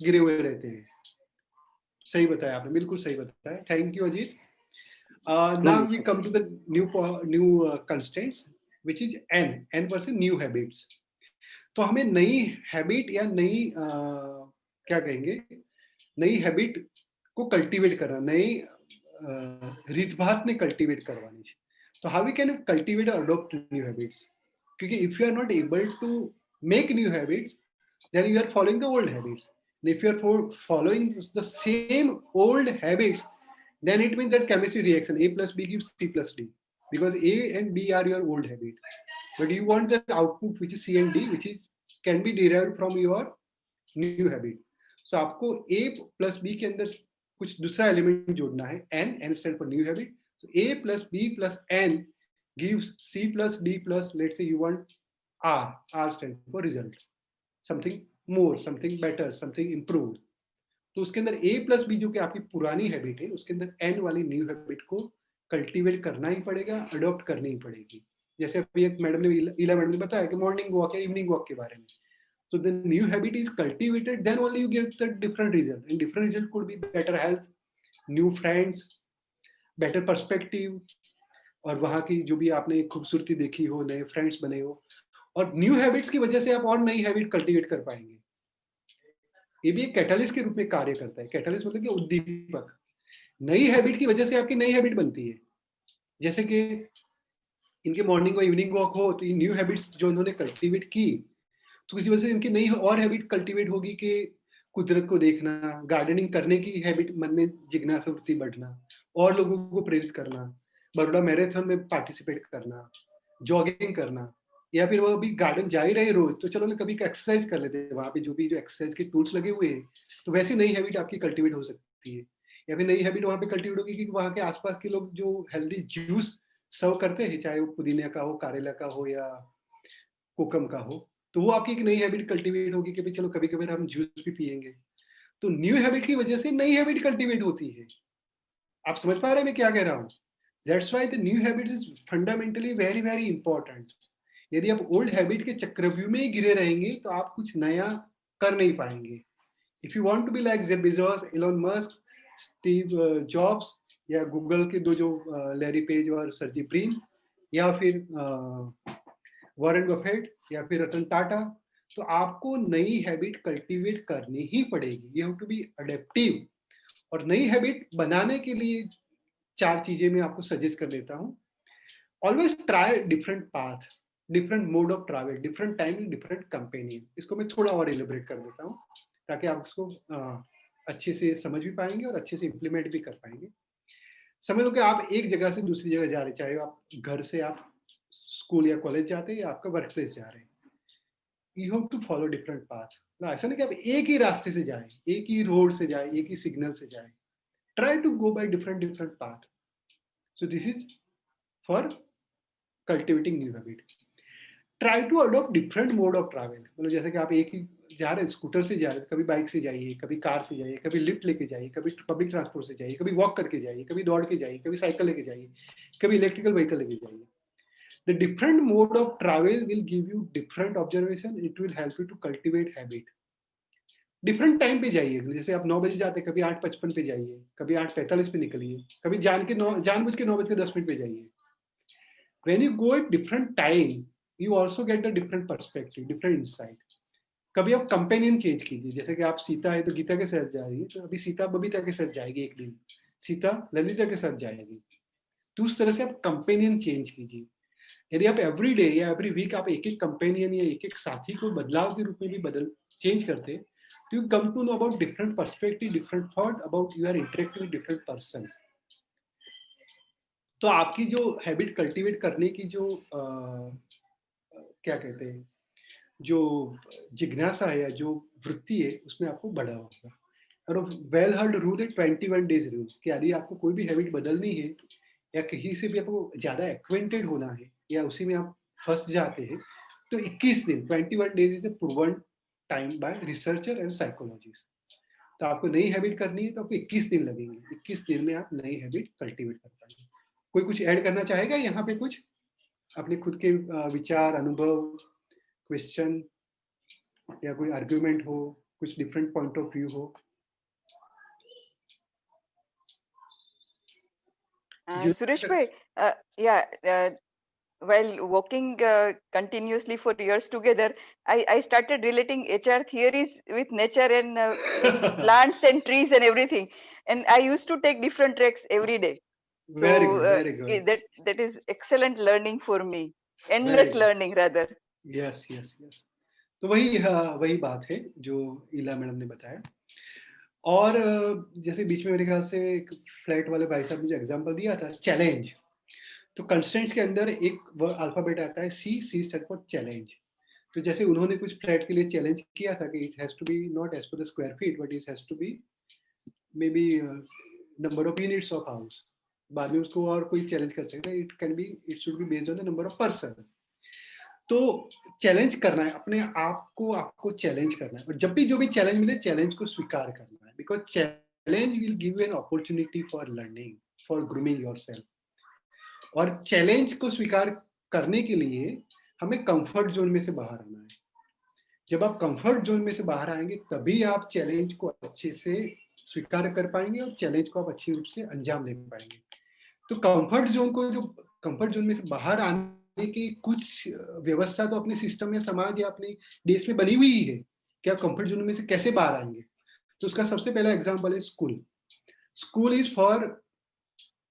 गिरे हुए रहते हैं. सही बताया आपने, बिल्कुल सही बताया. Thank you Ajit. Now we come to the new constraints which is an versus new habits. तो हमें नई हैबिट या नई क्या कहेंगे, नई हैबिट को कल्टीवेट करना, नई रीत-भात में कल्टीवेट करवानी चाहिए. तो हाउ वी कैन कल्टीवेट और अडॉप्ट न्यू हैबिट्स? क्योंकि if you are not able to make new habits then you are following the old habits. And if you are following the same old habits, then it means that chemistry reaction A plus B gives C plus D, because A and B are your old habit, but you want the output which is C and D, which is can be derived from your new habit. So आपको A plus B के अंदर कुछ दूसरा element जोड़ना है, N stand for new habit. So A plus B plus N gives C plus D plus, let's say you want R stand for result, something more, something better, something improved. तो उसके अंदर A plus B जो कि आपकी पुरानी habit है उसके अंदर N वाली न्यू हैबिट को कल्टीवेट करना ही पड़ेगा, अडॉप्ट करनी ही पड़ेगी. जैसे अभी एक मैडम ने, इला मैडम ने बताया कि मॉर्निंग वॉक या इवनिंग वॉक के बारे में, So the new habit is cultivated, then only you get the different result. And different result could be better health, new friends, better perspective, और वहाँ की जो भी आपने खूबसूरती देखी हो, नए फ्रेंड्स बने हो, और न्यू हैबिट्स की वजह से आप और नई हैबिट कल्टीवेट कर पाएंगे. ये भी एक कैटलिस्ट के रूप में कार्य करता है. कैटलिस्ट मतलब कि उद्दीपक. नई हैबिट की वजह से आपकी नई हैबिट बनती है. जैसे कि इनके मॉर्निंग और इवनिंग वॉक हो, तो ये न्यू हैबिट्स जो इन्होंने कल्टीवेट की, तो इसी वजह से इनकी नई और हैबिट कल्टीवेट होगी कि कुदरत को देखना, गार्डनिंग करने की हैबिट मन में जिज्ञासा वृत्ति बढ़ना, और लोगों को प्रेरित करना, बड़ोड़ा मैराथन में पार्टिसिपेट करना, जॉगिंग करना, या फिर वो अभी गार्डन जा ही रहे रोज, तो चलो ना कभी एक्सरसाइज कर लेते हैं वहाँ पे, जो भी जो एक्सरसाइज के टूल्स लगे हुए हैं, तो वैसी नई हैबिट आपकी कल्टीवेट हो सकती है. या फिर नई हैबिट वहाँ पे कल्टीवेट होगी कि वहाँ के आसपास के लोग जो हेल्दी जूस सर्व करते हैं, चाहे वो पुदीने का हो, कारेला का हो, या कोकम का हो, तो वो आपकी एक नई हैबिट कल्टीवेट होगी कि भाई चलो कभी कभी हम जूस भी पियेंगे. तो न्यू हैबिट की वजह से नई हैबिट कल्टीवेट होती है. आप समझ पा रहे हैं मैं क्या कह रहा हूँ? That's why the new habit is fundamentally very very important. यदि आप ओल्ड हैबिट के चक्रव्यूह में ही गिरे रहेंगे तो आप कुछ नया कर नहीं पाएंगे. If you want to be like Jeff Bezos, Elon Musk, Steve Jobs, या गूगल के दो जो लैरी पेज और सर्जी ब्रिन, या फिर वॉरेन बफेट, या फिर रतन टाटा, तो आपको नई हैबिट कल्टीवेट करनी ही पड़ेगी. You have to be adaptive. और नई हैबिट बनाने के लिए 4 चीजें मैं आपको सजेस्ट कर देता हूँ. Always try different path, different mode of travel, different time, different companion. इसको मैं थोड़ा और एलिब्रेट कर देता हूँ ताकि आप उसको अच्छे से समझ भी पाएंगे और अच्छे से इंप्लीमेंट भी कर पाएंगे. समझ लो कि आप एक जगह से दूसरी जगह जा रहे, चाहे आप घर से आप स्कूल या कॉलेज जाते हैं या आपका वर्क प्लेस जा रहे हैं. You have to follow different path. ना ऐसा नहीं कि आप एक ही रास्ते से जाएं, एक ही रोड से जाएं, एक ही सिग्नल से जाएं. Try to go by different different path. So this is for cultivating new habit. Try to adopt different mode of travel. मतलब जैसे कि आप एक ही जा रहे हैं, स्कूटर से जा रहे हैं, कभी बाइक से जाइए, कभी कार से जाइए, कभी लिफ्ट लेके जाइए, कभी पब्लिक ट्रांसपोर्ट से जाइए, कभी वॉक करके जाइए, कभी दौड़ के जाइए, कभी साइकिल लेके जाइए, कभी इलेक्ट्रिकल व्हीकल लेके जाइए. The different mode of travel will give you different observation. It will help you to cultivate habit. Different time पे जाइए. जैसे आप 9 बजे जाते हैं, कभी 8:55 पे जाइए, कभी 8:45 पे निकलिए, कभी जानबूझ के 9:10 पे जाइए. When you go at different time, you also get a different perspective, different insight. कभी आप कंपेनियन चेंज कीजिए. जैसे कि आप सीता है तो गीता के साथ जा रही है, तो अभी सीता बबीता के साथ जाएगी एक दिन, सीता ललिता के साथ जाएगी. तो उस तरह से आप कंपेनियन चेंज कीजिए. यदि आप एवरी डे या एवरी वीक आप एक एक कंपेनियन या एक एक साथी को बदलाव के रूप में भी चेंज करते, तो you come to know about different perspective, different thought about you are interacting with different person. तो आपकी जो हैबिट कल्टीवेट करने की जो क्या कहते हैं, जो जिज्ञासा है या जो वृत्ति है, उसमें आपको बढ़ा होगा. और वेल हर्ड रूल है 21 डेज रूल, कि यदि आपको कोई भी हैबिट बदलनी है या कहीं से भी आपको ज्यादा एक्वेंटेड होना है या उसी में आप फंस जाते हैं, तो 21 दिन, 21 days is the proven time by researcher and psychologist. तो आपको नई हैबिट करनी है तो आपको 21 दिन लगेंगे. 21 दिन में आप नई हैबिट कल्टीवेट कर पाएंगे. कोई कुछ ऐड करना चाहेगा यहाँ पे? कुछ अपने खुद के विचार, अनुभव, क्वेश्चन या कोई आर्ग्यूमेंट हो, कुछ डिफरेंट पॉइंट ऑफ व्यू हो?
Suresh bhai, while working continuously for years together, I started relating HR theories with nature and plants and trees and everything. And I used to take different treks every day.
Very
So
good, very good.
that is excellent learning for me. Endless learning rather.
Yes, yes, yes. तो वही बात है जो इला madam ने बताया. और जैसे बीच में मेरे ख्याल से एक फ्लैट वाले भाई साहब ने जो एग्जांपल दिया था, चैलेंज. तो कंस्ट्रेंट्स के अंदर एक अल्फाबेट आता है सी स्टैंड फॉर चैलेंज. तो जैसे उन्होंने कुछ फ्लैट के लिए चैलेंज किया था कि it has to be not as per the square feet, but it has to be may be number of units of house. बाद में उसको और कोई चैलेंज कर सकता है. It should be based on the number of person. तो challenge करना है अपने आप को, आपको चैलेंज करना है. और जब भी जो भी चैलेंज मिले, चैलेंज को स्वीकार करना है. Because challenge will give you an opportunity for learning, for grooming yourself. और चैलेंज को स्वीकार करने के लिए हमें कंफर्ट जोन में से बाहर आना है. जब आप कंफर्ट जोन में से बाहर आएंगे तभी आप चैलेंज को अच्छे से स्वीकार कर पाएंगे और चैलेंज को आप अच्छी रूप से अंजाम दे पाएंगे। तो कंफर्ट जोन में से बाहर आने की कुछ व्यवस्था तो अपने सिस्टम या समाज या अपने देश में बनी हुई ही है कि आप कंफर्ट जोन में से कैसे बाहर आएंगे। तो उसका सबसे पहला एग्जाम्पल है school. School is for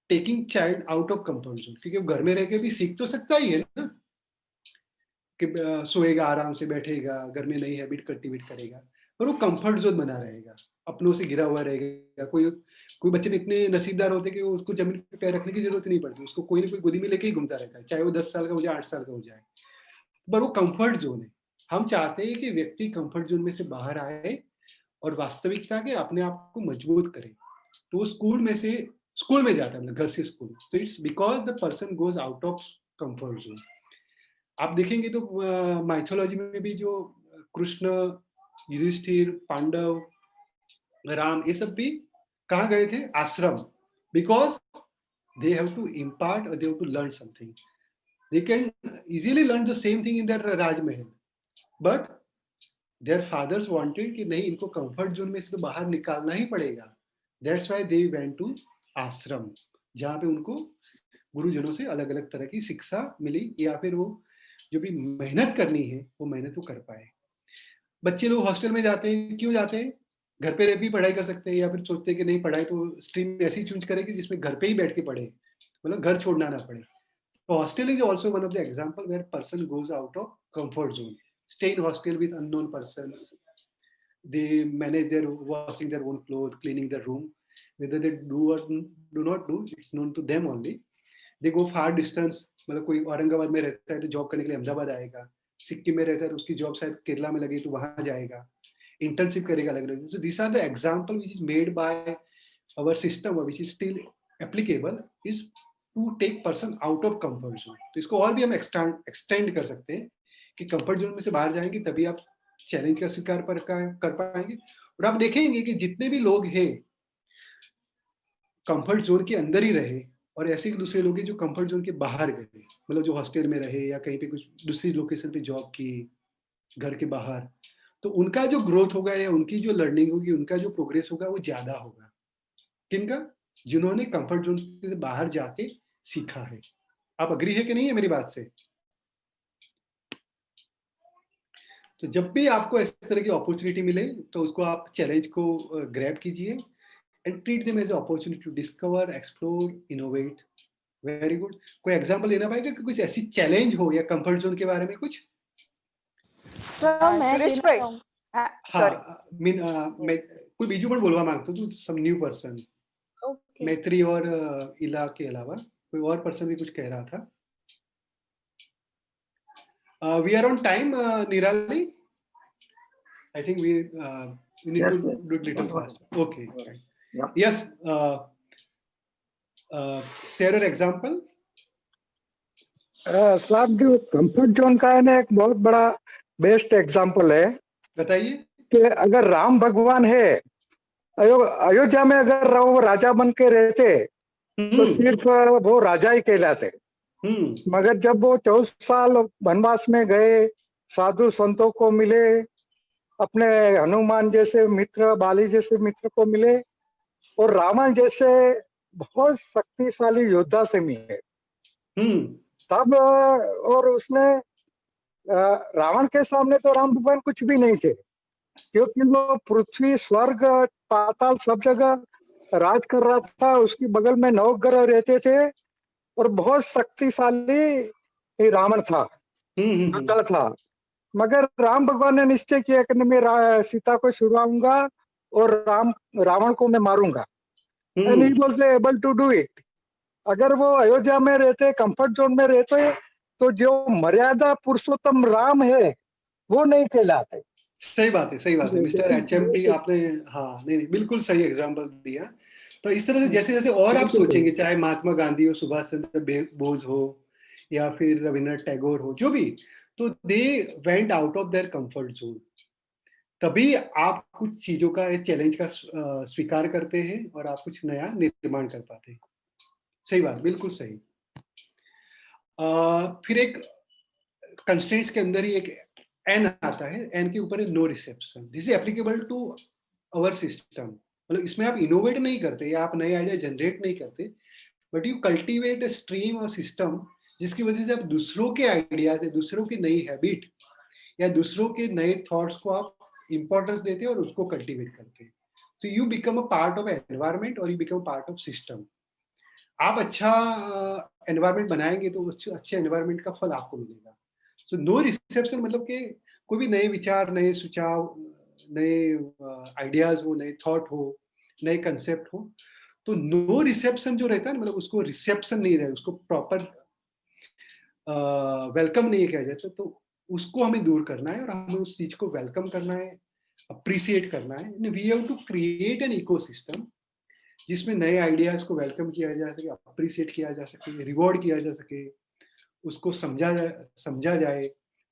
taking child out of comfort zone, क्योंकि वो घर में रह के भी सीख तो सकता ही है ना, कि सोएगा, आराम से बैठेगा, घर में नई हैबिट कल्टीवेट करेगा, पर वो कंफर्ट जोन बना रहेगा, अपनों से घिरा हुआ रहेगा। कोई बच्चे इतने नसीबदार होते कि उसको जमीन पे पैर रखने की जरूरत नहीं पड़ती, उसको कोई ना कोई गोदी में लेके ही घूमता रहता है, चाहे वो 10 साल का हो जाए, 8 साल का हो जाए, पर वो कंफर्ट जोन है। हम चाहते हैं कि व्यक्ति कंफर्ट जोन में से बाहर आए और वास्तविकता के अपने आप को मजबूत करे। तो स्कूल में जाता है, मतलब घर से स्कूल। तो it's because the person goes out of comfort zone. आप देखेंगे तो माइथोलॉजी में भी जो कृष्ण, युधिष्ठिर, पांडव, राम, ये सब भी कहाँ गए थे? आश्रम। Because they have to impart or they have to learn something. They can easily learn the same thing in their Rajmahal, but their fathers wanted कि नहीं, इनको कंफर्ट जोन में से तो बाहर निकालना ही पड़ेगा। That's why they went to आश्रम, जहाँ पे उनको गुरुजनों से अलग अलग तरह की शिक्षा मिली, या फिर वो जो भी मेहनत करनी है वो मेहनत वो कर पाए। बच्चे लोग हॉस्टल में जाते हैं, क्यों जाते हैं? घर पे रह भी पढ़ाई कर सकते हैं, या फिर सोचते हैं कि नहीं, पढ़ाई तो स्ट्रीम ऐसी चूज करेगी जिसमें घर पे ही बैठ के पढ़े, मतलब घर छोड़ना ना पड़े। तो hostel is also one of the example where person goes out of comfort zone, stay in hostel with unknown persons, they manage their washing their own clothes, cleaning their room. Whether they do or do not do, it's known to them only. They go far distance, मतलब कोई औरंगाबाद में रहता है तो job करने के लिए अहमदाबाद आएगा, सिक्किम में रहता है तो उसकी जॉब शायद केरला में लगी तो वहां जाएगा, इंटर्नशिप करेगा अलग अलग। So these are the example which is made by our system or which is still applicable is to take person out of comfort zone. तो इसको और भी हम extend कर सकते हैं कि कंफर्ट जोन में से बाहर जाएंगे तभी आप चैलेंज का स्वीकार कर पाएंगे। और आप देखेंगे कि जितने भी लोग हैं कंफर्ट जोन के अंदर ही रहे, और ऐसे दूसरे लोग हैं जो कंफर्ट जोन के बाहर गए, मतलब जो हॉस्टल में रहे या कहीं पे कुछ दूसरी लोकेशन पे जॉब की घर के बाहर, तो उनका जो ग्रोथ होगा या उनकी जो लर्निंग होगी, उनका जो प्रोग्रेस होगा वो ज्यादा होगा। किनका? जिन्होंने कंफर्ट जोन से बाहर जाके सीखा है। आप अग्री है कि नहीं है मेरी बात से? तो जब भी आपको इस तरह की अपॉर्चुनिटी मिले तो उसको आप चैलेंज को ग्रैब कीजिए and treat them as opportunity to discover, explore, innovate. Very good. कोई एग्जांपल देना पाएगा कि कुछ ऐसी चैलेंज हो या कंफर्ट जोन के बारे में कुछ?
मैं
સુરેશ
देना
ભાઈ,
चाहूंगी।
sorry.
मैं कोई बीजू पण बोलवा मांगतो तू, सम न्यू पर्सन।
ओके,
मैत्री और इला के अलावा कोई और पर्सन भी कुछ कह रहा था। We are on time, Nirali. I think we need
Yes,
to
yes.
do it little
Don't
fast. Okay. Fine.
Yeah.
Yes. Share your example.
साहब, जो कंफर्ट जोन का है ना, एक बहुत बड़ा बेस्ट एग्जांपल है।
बताइए
कि अगर राम भगवान है, अयोध्या में अगर वो राजा बन के रहते तो सिर्फ वो राजा ही कहलाते। मगर जब वो 14 साल वनवास में गए, साधु संतों को मिले, अपने हनुमान जैसे मित्र, बाली जैसे मित्र को मिले, और रावण जैसे बहुत शक्तिशाली योद्धा से मिले, तब और उसने रावण के सामने तो राम भगवान कुछ भी नहीं थे, क्योंकि वो पृथ्वी, स्वर्ग, पाताल सब जगह राज कर रहा था। उसकी बगल में 9 ग्रह रहते थे और बहुत शक्तिशाली रावण था, योद्धा था। मगर राम भगवान ने निश्चय किया कि मैं सीता को छुड़ाऊंगा और रावण को मैं मारूंगा। And he was able to do it. अगर वो अयोध्या में रहते, कंफर्ट जोन में रहते, तो जो मर्यादा पुरुषोत्तम राम है वो नहीं कहलाते।
सही बात है, सही बात है मिस्टर HMP, आपने हाँ नहीं बिल्कुल सही एग्जांपल दिया। तो इस तरह से जैसे जैसे और आप सोचेंगे, चाहे महात्मा गांधी हो, सुभाष चंद्र बोस हो, या फिर रविन्द्रनाथ टैगोर हो, जो भी, तो they went out of their comfort zone. तभी आप कुछ चीजों का, चैलेंज का स्वीकार करते हैं और आप कुछ नया निर्माण कर पाते हैं। सही बात, बिल्कुल सही। फिर एक कंस्ट्रेंट्स के अंदर ही एक एन आता है, एन के ऊपर है no reception. This is applicable to our system. मतलब इसमें आप इनोवेट नहीं करते या आप नए आइडिया जनरेट नहीं करते, but you cultivate a stream और सिस्टम जिसकी वजह से आप दूसरों के आइडियाज, दूसरों की नई हैबिट या दूसरों के नए थॉट्स को आप इंपॉर्टेंस देते हैं और उसको कल्टीवेट करते हैं। तो you become a part of environment और you become part of system. आप अच्छा एनवायरमेंट बनाएंगे तो अच्छे एनवायरमेंट का फल आपको मिलेगा। सो नो रिसेप्शन मतलब कि कोई भी नए विचार, नए सुझाव, नए आइडियाज हो, नए थॉट हो, नए कंसेप्ट हो, तो नो रिसेप्शन जो रहता है ना, मतलब उसको रिसेप्शन नहीं रहता, उसको प्रॉपर वेलकम नहीं किया जाता, तो उसको हमें दूर करना है और हमें उस चीज को वेलकम करना है, अप्रिसिएट करना है। We have to create an ecosystem जिसमें नए आइडियाज को वेलकम किया जा सके, अप्रिसिएट किया जा सके, रिवॉर्ड किया जा सके, उसको समझा जाए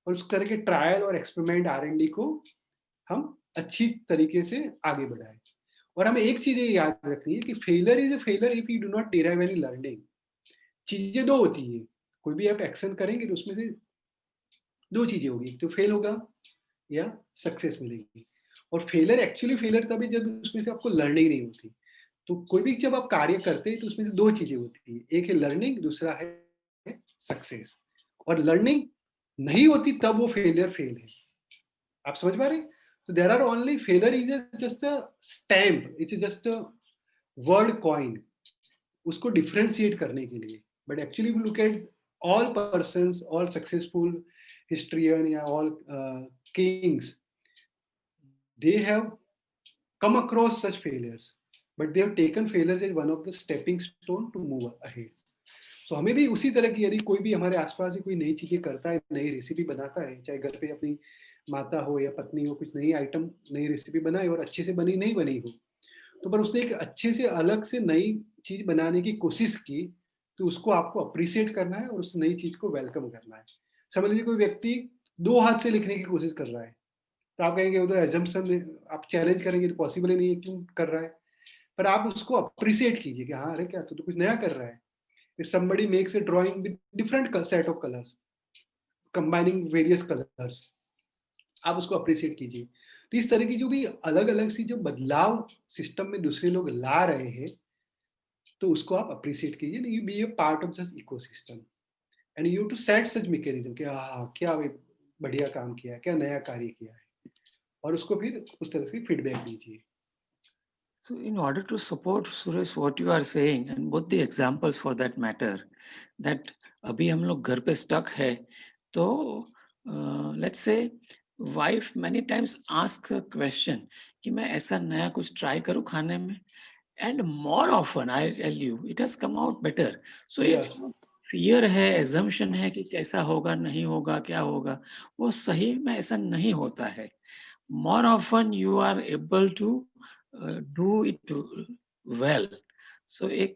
और उस तरह के ट्रायल और एक्सपेरिमेंट R&D को हम अच्छी तरीके से आगे बढ़ाएं। और हमें एक चीज ये याद रखनी है कि failure is a failure if you do not derive any learning. चीजें दो होती है, कोई भी आप एक्शन करेंगे तो उसमें से दो चीजें होगी, एक तो फेल होगा या सक्सेस मिलेगी। और फेलियर एक्चुअली फेलियर तभी जब उसमें से आपको लर्निंग नहीं होती। तो कोई भी जब आप कार्य करते हैं तो उसमें से दो चीजें होती है, एक है लर्निंग, दूसरा है सक्सेस। और लर्निंग नहीं होती तब वो फेलियर फेल है। आप समझ पा रहे हैं? So there are only failure is just a stamp, it's just a word coin उसको differentiate करने के लिए। But actually if you look at all persons, all successful historian या all kings, they have come across such failures, but they have taken failures as one of the stepping stone to move ahead. So हमें भी उसी तरह की, यदि कोई भी हमारे आसपास कोई नई चीजें करता है, नई रेसिपी बनाता है, चाहे घर पे अपनी माता हो या पत्नी हो, कुछ नई आइटम, नई रेसिपी बनाई और अच्छे से बनी नहीं बनी हो, तो पर उसने एक अच्छे से अलग से नई चीज बनाने की कोशिश की, तो उसको आपको अप्रिशिएट करना है और उस नई चीज को वेलकम करना है। समझ लीजिए कोई व्यक्ति 2 हाथ से लिखने की कोशिश कर रहा है, तो आप कहेंगे वो तो एजम्पशन, आप चैलेंज करेंगे तो पॉसिबल ही नहीं है, क्यों कर रहा है? पर आप उसको अप्रिशिएट कीजिए कि हाँ, अरे क्या तो कुछ नया कर रहा है। If somebody makes a drawing with different set of colors, combining various colors, आप उसको अप्रिशिएट कीजिए। तो इस तरह की जो भी अलग अलग सी जो बदलाव सिस्टम में दूसरे लोग ला रहे हैं, तो उसको आप अप्रिशिएट कीजिए। You be a part of this ecosystem and you to set such mechanism कि हाँ, क्या बढ़िया काम किया है, क्या नया कार्य किया है, और उसको फिर उस तरह से फीडबैक दीजिए।
So in order to support Suresh what you are saying and both the examples for that matter, that अभी हम लोग घर पे stuck है, तो let's say wife many times ask a question कि मैं ऐसा नया कुछ try करूँ खाने में, and more often I tell you it has come out better. So
Yes.
एक fear है, assumption है कि कैसा होगा, नहीं होगा, क्या होगा, वो सही में ऐसा नहीं होता है। More often you are able to do it well. So एक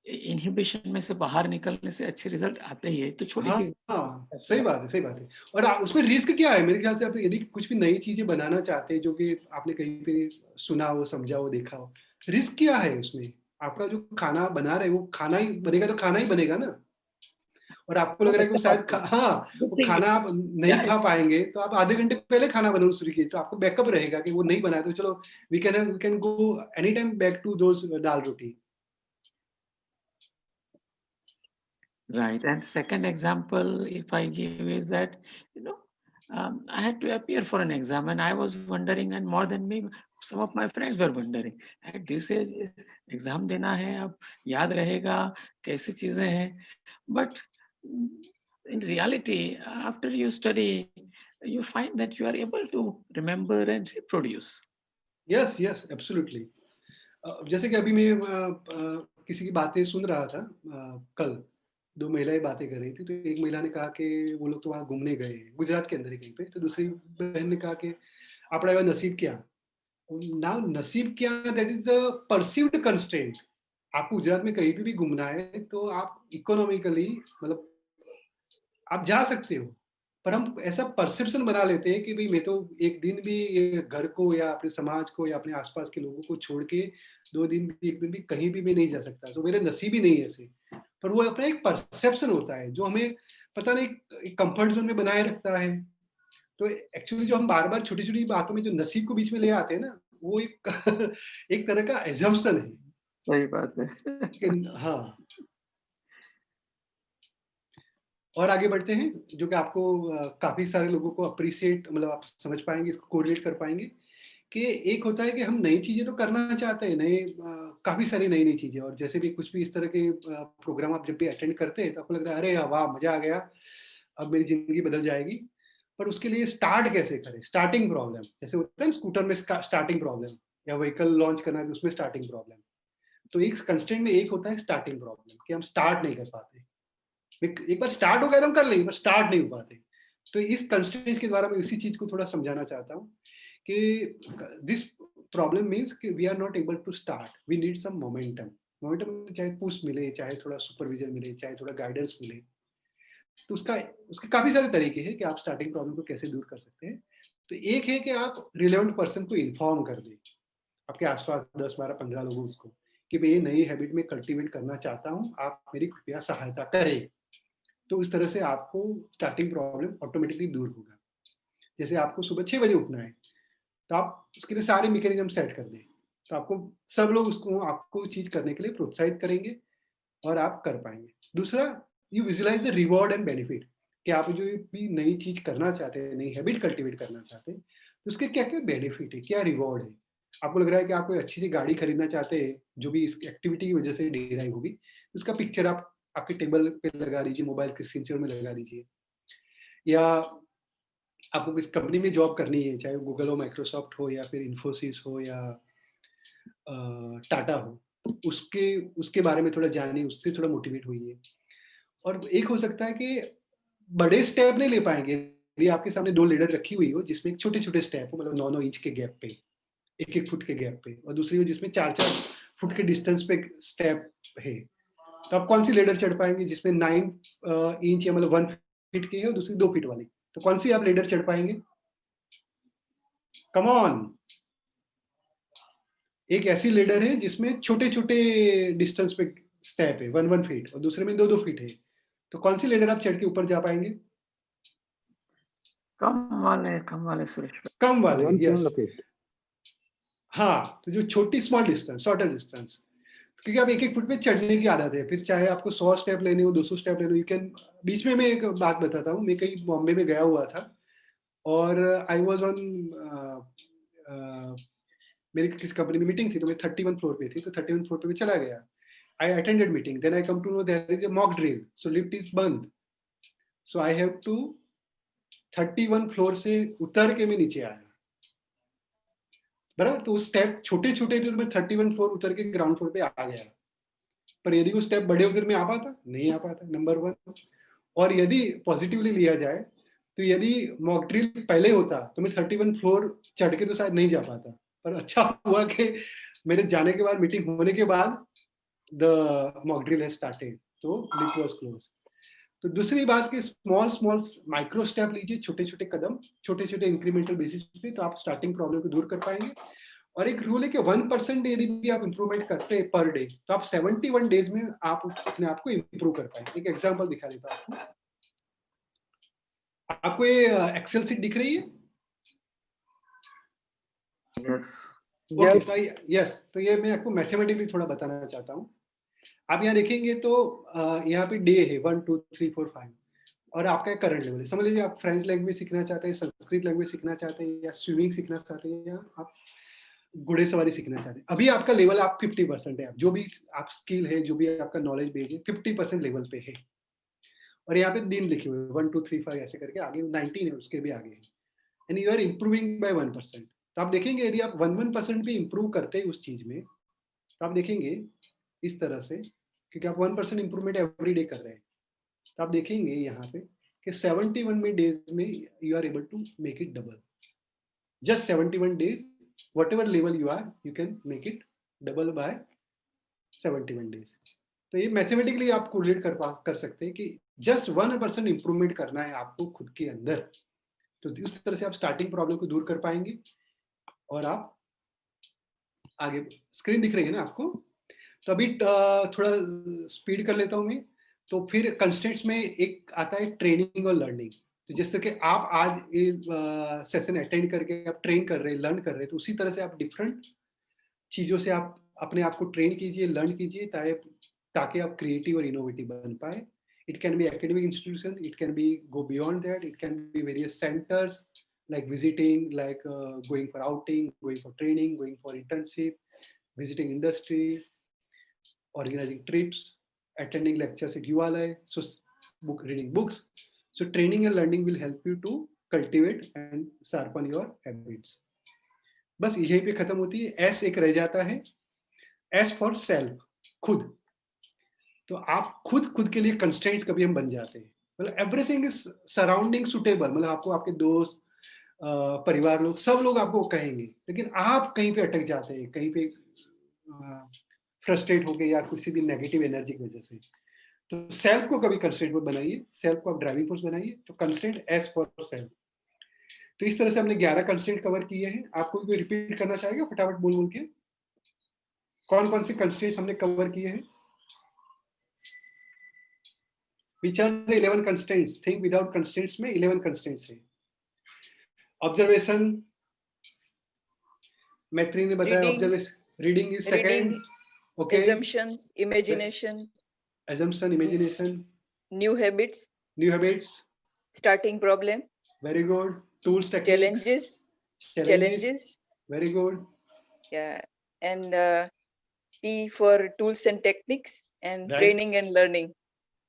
इनहिबिशन में से बाहर निकलने से अच्छे रिजल्ट आते ही है। तो छोटी चीज।
हाँ, सही बात है, सही बात है। और उसमें रिस्क क्या है? मेरे ख्याल से आप यदि कुछ भी नई चीजें बनाना चाहते हैं जो कि आपने कहीं पे सुना हो, समझा हो, देखा हो, रिस्क क्या है उसमें? आपका जो खाना बना रहे वो खाना ही बनेगा, तो खाना ही बनेगा ना। और आपको लग रहा है कि शायद वो खाना आप नहीं खा पाएंगे, तो आप आधे घंटे पहले खाना बनाना शुरू कीजिए, तो आपको बैकअप रहेगा कि वो नहीं बना तो चलो we can go any time back to those dal roti.
Right. And second example, if I give, is that, I had to appear for an exam and I was wondering, and more than me, some of my friends were wondering, at this age, exam देना है, अब याद रहेगा, कैसी चीजें हैं? But in reality, after you study, you find that you are able to remember and reproduce.
Yes, yes, absolutely. जैसे कि अभी मैं किसी की बातें सुन रहा था, कल 2 महिलाएं बातें कर रही थी, तो एक महिला ने कहा कि वो लोग तो वहाँ घूमने गए गुजरात के अंदर ही कहीं पे, तो दूसरी बहन ने कहा कि आपड़ा एवा नसीब क्या। नाउ नसीब क्या, that is the perceived constraint. आपको गुजरात में कहीं भी घूमना है तो आप इकोनॉमिकली, मतलब आप जा सकते हो, पर हम ऐसा परसेप्शन बना लेते हैं कि भाई मैं तो एक दिन भी ये घर को या अपने समाज को या अपने आसपास के लोगों को छोड़ के 2 दिन भी, 1 दिन भी कहीं भी मैं नहीं जा सकता, तो मेरे नसीब ही नहीं है ऐसे। पर वो अपना एक परसेप्शन होता है जो हमें पता नहीं एक कंफर्ट जोन में बनाए रखता है। तो एक्चुअली जो हम बार-बार छोटी-छोटी बातों में जो नसीब को बीच में ले आते हैं ना, वो एक एक तरह का assumption है।
सही बात है।
लेकिन हाँ, और आगे बढ़ते हैं, जो कि आपको काफ़ी सारे लोगों को एप्रिशिएट मतलब आप समझ पाएँगे, इसको कोरिलेट कर पाएँगे कि एक होता है कि हम नई चीज़ें तो करना चाहते हैं, काफ़ी सारी नई-नई चीज़ें, और जैसे भी कुछ भी इस तरह के प्रोग्राम आप जब भी अटेंड करते हैं, तो आपको लगता है, "अरे वाह! मज़ा आ गया, अब मेरी ज़िंदगी बदल जाएगी।" पर उसके लिए स्टार्ट कैसे करें? स्टार्टिंग प्रॉब्लम, जैसे होता है ना स्कूटर में स्टार्टिंग प्रॉब्लम, या व्हीकल लॉन्च करना है तो उसमें स्टार्टिंग प्रॉब्लम। तो एक कंस्ट्रेंट में एक होता है स्टार्टिंग प्रॉब्लम, कि हम स्टार्ट नहीं कर पाते। एक बार स्टार्ट हो गया तो हम कर लेंगे, पर स्टार्ट नहीं हो पाते। तो इस कंस्ट्रेंट के द्वारा मैं इसी चीज़ को थोड़ा समझाना चाहता हूँ कि दिस प्रॉब्लम मीन्स कि we are not able to start, we need some momentum. Momentum चाहे पुश मिले, चाहे थोड़ा सुपरविजन मिले, चाहे थोड़ा गाइडेंस मिले। तो उसके काफ़ी सारे तरीके हैं कि आप स्टार्टिंग प्रॉब्लम को कैसे दूर कर सकते हैं। तो एक है कि आप रिलेवेंट पर्सन को इन्फॉर्म कर दें, आपके आस-पास 10, 12, 15 लोगों उसको, कि मैं ये नई हैबिट में कल्टीवेट करना चाहता हूँ, आप मेरी कृपया सहायता करें। तो इस तरह से आपको स्टार्टिंग प्रॉब्लम ऑटोमेटिकली दूर होगा। जैसे आपको सुबह 6 बजे उठना है, तो आप उसके लिए सारे मैकेनिज़्म सेट कर दें। तो आपको सब लोग उसको आपको चीज़ करने के लिए प्रोत्साहित करेंगे और आप कर पाएँगे। दूसरा, you visualise the reward and benefit, कि आप जो भी नई चीज़ करना चाहते हैं, नई हैबिट कल्टीवेट करना चाहते हैं, तो उसके क्या-क्या बेनिफिट है, क्या रिवॉर्ड है? आपको लग रहा है कि आप कोई अच्छी-सी गाड़ी खरीदना चाहते हैं, जो भी इस एक्टिविटी की वजह से डिराइव होगी, उसका पिक्चर आप आपके टेबल पे लगा दीजिए, मोबाइल के स्क्रीन में लगा दीजिए। या आपको किस कंपनी में जॉब करनी है, चाहे वो गूगल हो, माइक्रोसॉफ्ट हो, या फिर इन्फोसिस हो, या टाटा हो, तो उसके उसके बारे में थोड़ा जानिए, उससे थोड़ा मोटिवेट होइए। और एक हो सकता है कि बड़े स्टेप नहीं ले पाएँगे, यदि आपके सामने 2 लेडर रखी हुई हो, जिसमें छोटे-छोटे स्टेप हो, मतलब 9-9 इंच के गैप पे, 1-1 फुट के गैप पे, और दूसरी हो जिसमें 4-4 फुट के डिस्टेंस पे स्टेप है। तो आप कौन-सी लेडर चढ़ पाएँगे जिसमें 9 इंच या मतलब 1 फीट की है, और दूसरी 2 फीट वाली? तो कौन-सी आप लेडर चढ़ पाएँगे? Come on! एक ऐसी लेडर है जिसमें छोटे-छोटे डिस्टेंस पे स्टेप है, 1-1 फीट, और दूसरे में 2-2 फीट है। तो कौन-सी लेडर आप चढ़ के ऊपर जा पाएँगे?
कम वाले सुरेश भाई।
कम वाले,
1
यस।
feet.
हाँ, तो जो छोटी स्मॉल डिस्टेंस, शॉर्टर डिस्टेंस, क्योंकि आप 1-1 फुट पे चढ़ने की आदत है, फिर चाहे आपको 100 स्टेप लेने हो, 200 स्टेप लेने हो, यू कैन। बीच में मैं एक बात बताता हूँ, मैं कहीं बॉम्बे में गया हुआ था, और आई वाज़ ऑन मेरी किसी कंपनी में मीटिंग थी, तो मैं 31 फ्लोर पे थी, तो 31 फ्लोर पे मैं चला गया। I attended meeting, then I come to know there is a mock drill, so lift is बंद, so I have to 31 floor से उतर के मैं नीचे आया, बराबर। तो स्टेप छोटे-छोटे थे, तो मैं 31 फ्लोर उतर के ग्राउंड फ्लोर पे आ गया। पर यदि वो स्टेप बड़े होते तो मैं आ पाता? नहीं आ पाता, नंबर 1। और यदि पॉजिटिवली लिया जाए, तो यदि मॉक ड्रिल पहले होता, तो मैं 31 फ्लोर चढ़ के तो शायद नहीं जा पाता। पर अच्छा हुआ कि मेरे जाने के बाद, मीटिंग होने के बाद, the mock drill has started, तो लिफ्ट वाज़ क्लोज्ड। तो दूसरी बात कि स्मॉल स्मॉल माइक्रो स्टेप लीजिए, छोटे-छोटे कदम, छोटे-छोटे इंक्रीमेंटल बेसिस पे, तो आप स्टार्टिंग प्रॉब्लम को दूर कर पाएँगे। और एक रूल है कि 1% यदि भी आप इम्प्रूवमेंट करते हैं पर डे, तो आप 71 डेज में आप अपने आप को इम्प्रूव कर पाएंगे। एक एग्जांपल दिखा देता हूँ आपको। आपको ये एक्सेल शीट दिख रही है?
यस।
ओके, तो यस, तो ये मैं आपको मैथमेटिकली थोड़ा बताना चाहता हूँ। आप यहाँ देखेंगे तो यहाँ पे डे है 1 2 3 4 5, और आपका करंट लेवल है। समझ लीजिए आप फ्रेंच लैंग्वेज सीखना चाहते हैं, संस्कृत लैंग्वेज सीखना चाहते हैं, या स्विमिंग सीखना चाहते हैं, या आप घुड़सवारी सीखना चाहते हैं। अभी आपका लेवल आप 50% है, आप जो भी आप स्किल है, जो भी आपका नॉलेज बेस है, 50% लेवल पे है। और यहाँ पे दिन लिखे हुए 1 2 3 5 ऐसे करके, आगे 19 है, उसके भी आगे है, and you are improving by 1%। तो आप देखेंगे यदि आप 1% भी इम्प्रूव करते हैं उस चीज में, तो आप देखेंगे इस तरह से, क्योंकि आप 1% इम्प्रूवमेंट एवरी डे कर रहे हैं, तो आप देखेंगे यहाँ पे कि 71 में डेज में you are able to make it double. Just 71 days, whatever level you are, you can make it double by 71 days। तो ये मैथमेटिकली आप कोरिलेट कर सकते हैं कि जस्ट 1% इंप्रूवमेंट करना है आपको खुद के अंदर। तो इस तरह से आप स्टार्टिंग प्रॉब्लम को दूर कर पाएंगे, और आप आगे, स्क्रीन दिख रही है ना आपको? तो अभी थोड़ा स्पीड कर लेता हूं मैं। तो फिर कंस्ट्रेंट्स में एक आता है ट्रेनिंग और लर्निंग। तो जिस तरह के आप आज ये सेशन अटेंड करके आप ट्रेन कर रहे हैं, लर्न कर रहे हैं, तो उसी तरह से आप डिफरेंट चीजों से आप अपने आप को ट्रेन कीजिए, लर्न कीजिए, ताकि आप क्रिएटिव और इनोवेटिव बन पाए. It can be academic institution, it can be go beyond that, it can be various centers like visiting, like going for outing, going for training, going for internship, visiting industry, organizing trips, attending lectures at ULI, so reading books. So training and learning will help you to cultivate and sharpen your habits. बस यहीं पे खत्म होती है. S एक रह जाता है, S for self, खुद. तो आप खुद के लिए कंस्ट्रेंट्स कभी हम बन जाते हैं. मतलब एवरीथिंग इज सराउंडिंग सुटेबल, मतलब आपको आपके दोस्त, परिवार लोग, सब लोग आपको कहेंगे, लेकिन आप कहीं पे अटक जाते हैं, कहीं पे फ्रस्ट्रेट हो गए या किसी भी नेगेटिव एनर्जी की वजह से. तो सेल्फ को कभी कंस्ट्रेंट मत बनाइए, सेल्फ को आप ड्राइविंग फोर्स बनाइए. तो कंस्ट्रेंट एस फॉर सेल्फ. तो इस तरह से हमने 11 कंस्ट्रेंट कवर किए हैं. आपको कोई रिपीट करना चाहेगा फटाफट बोल के? कौन कौन से कंस्ट्रेंट्स हमने कवर किए हैं? Which are the 11 constraints? Think without constraints में 11 constraints है. Observation, मैत्री ने बताया. Observation, reading is second. Okay.
Assumptions, imagination.
Assumption, imagination.
New habits.
New habits.
Starting problem.
Very good. Tools, techniques.
Challenges.
Very good.
Yeah. And T for tools and techniques, and
right.
Training and learning.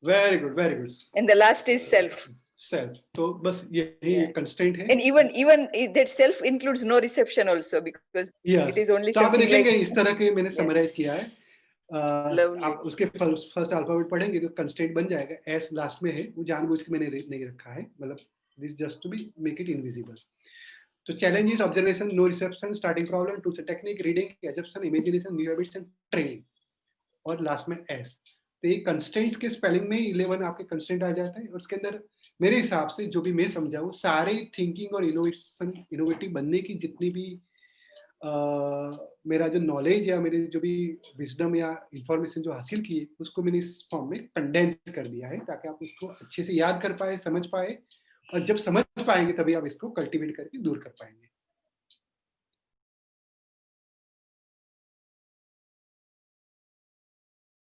Very good, very good.
And the last is self.
Self. तो बस यही constraint है.
And even that self includes no reception also, because it is only.
तो आप देखेंगे इस तरह के मैंने summarize किया है.
Lovely.
आप उसके फर्स्ट अल्फाबेट पढ़ेंगे तो कंस्ट्रेंट बन जाएगा. एस लास्ट में है, वो जानबूझ के मैंने नहीं रखा है, मतलब this just to be make it invisible. तो challenges, observation, no reception, starting problem, tools and technique, reading, assumption, imagination, new habits and training, और लास्ट में एस. तो ये कंस्ट्रेंट्स के स्पेलिंग में 11 आपके कंस्ट्रेंट आ जाते हैं, और उसके अंदर मेरे हिसाब से जो भी मैं समझा वो सारे थिंकिंग और इनोवेटिव बनने की जितनी भी मेरा जो नॉलेज या मेरे जो भी विजडम या इंफॉर्मेशन जो हासिल की है, उसको मैंने इस फॉर्म में कंडेंस कर दिया है, ताकि आप उसको अच्छे से याद कर पाए, समझ पाए, और जब समझ पाएंगे तभी आप इसको कल्टीवेट करके दूर कर पाएंगे.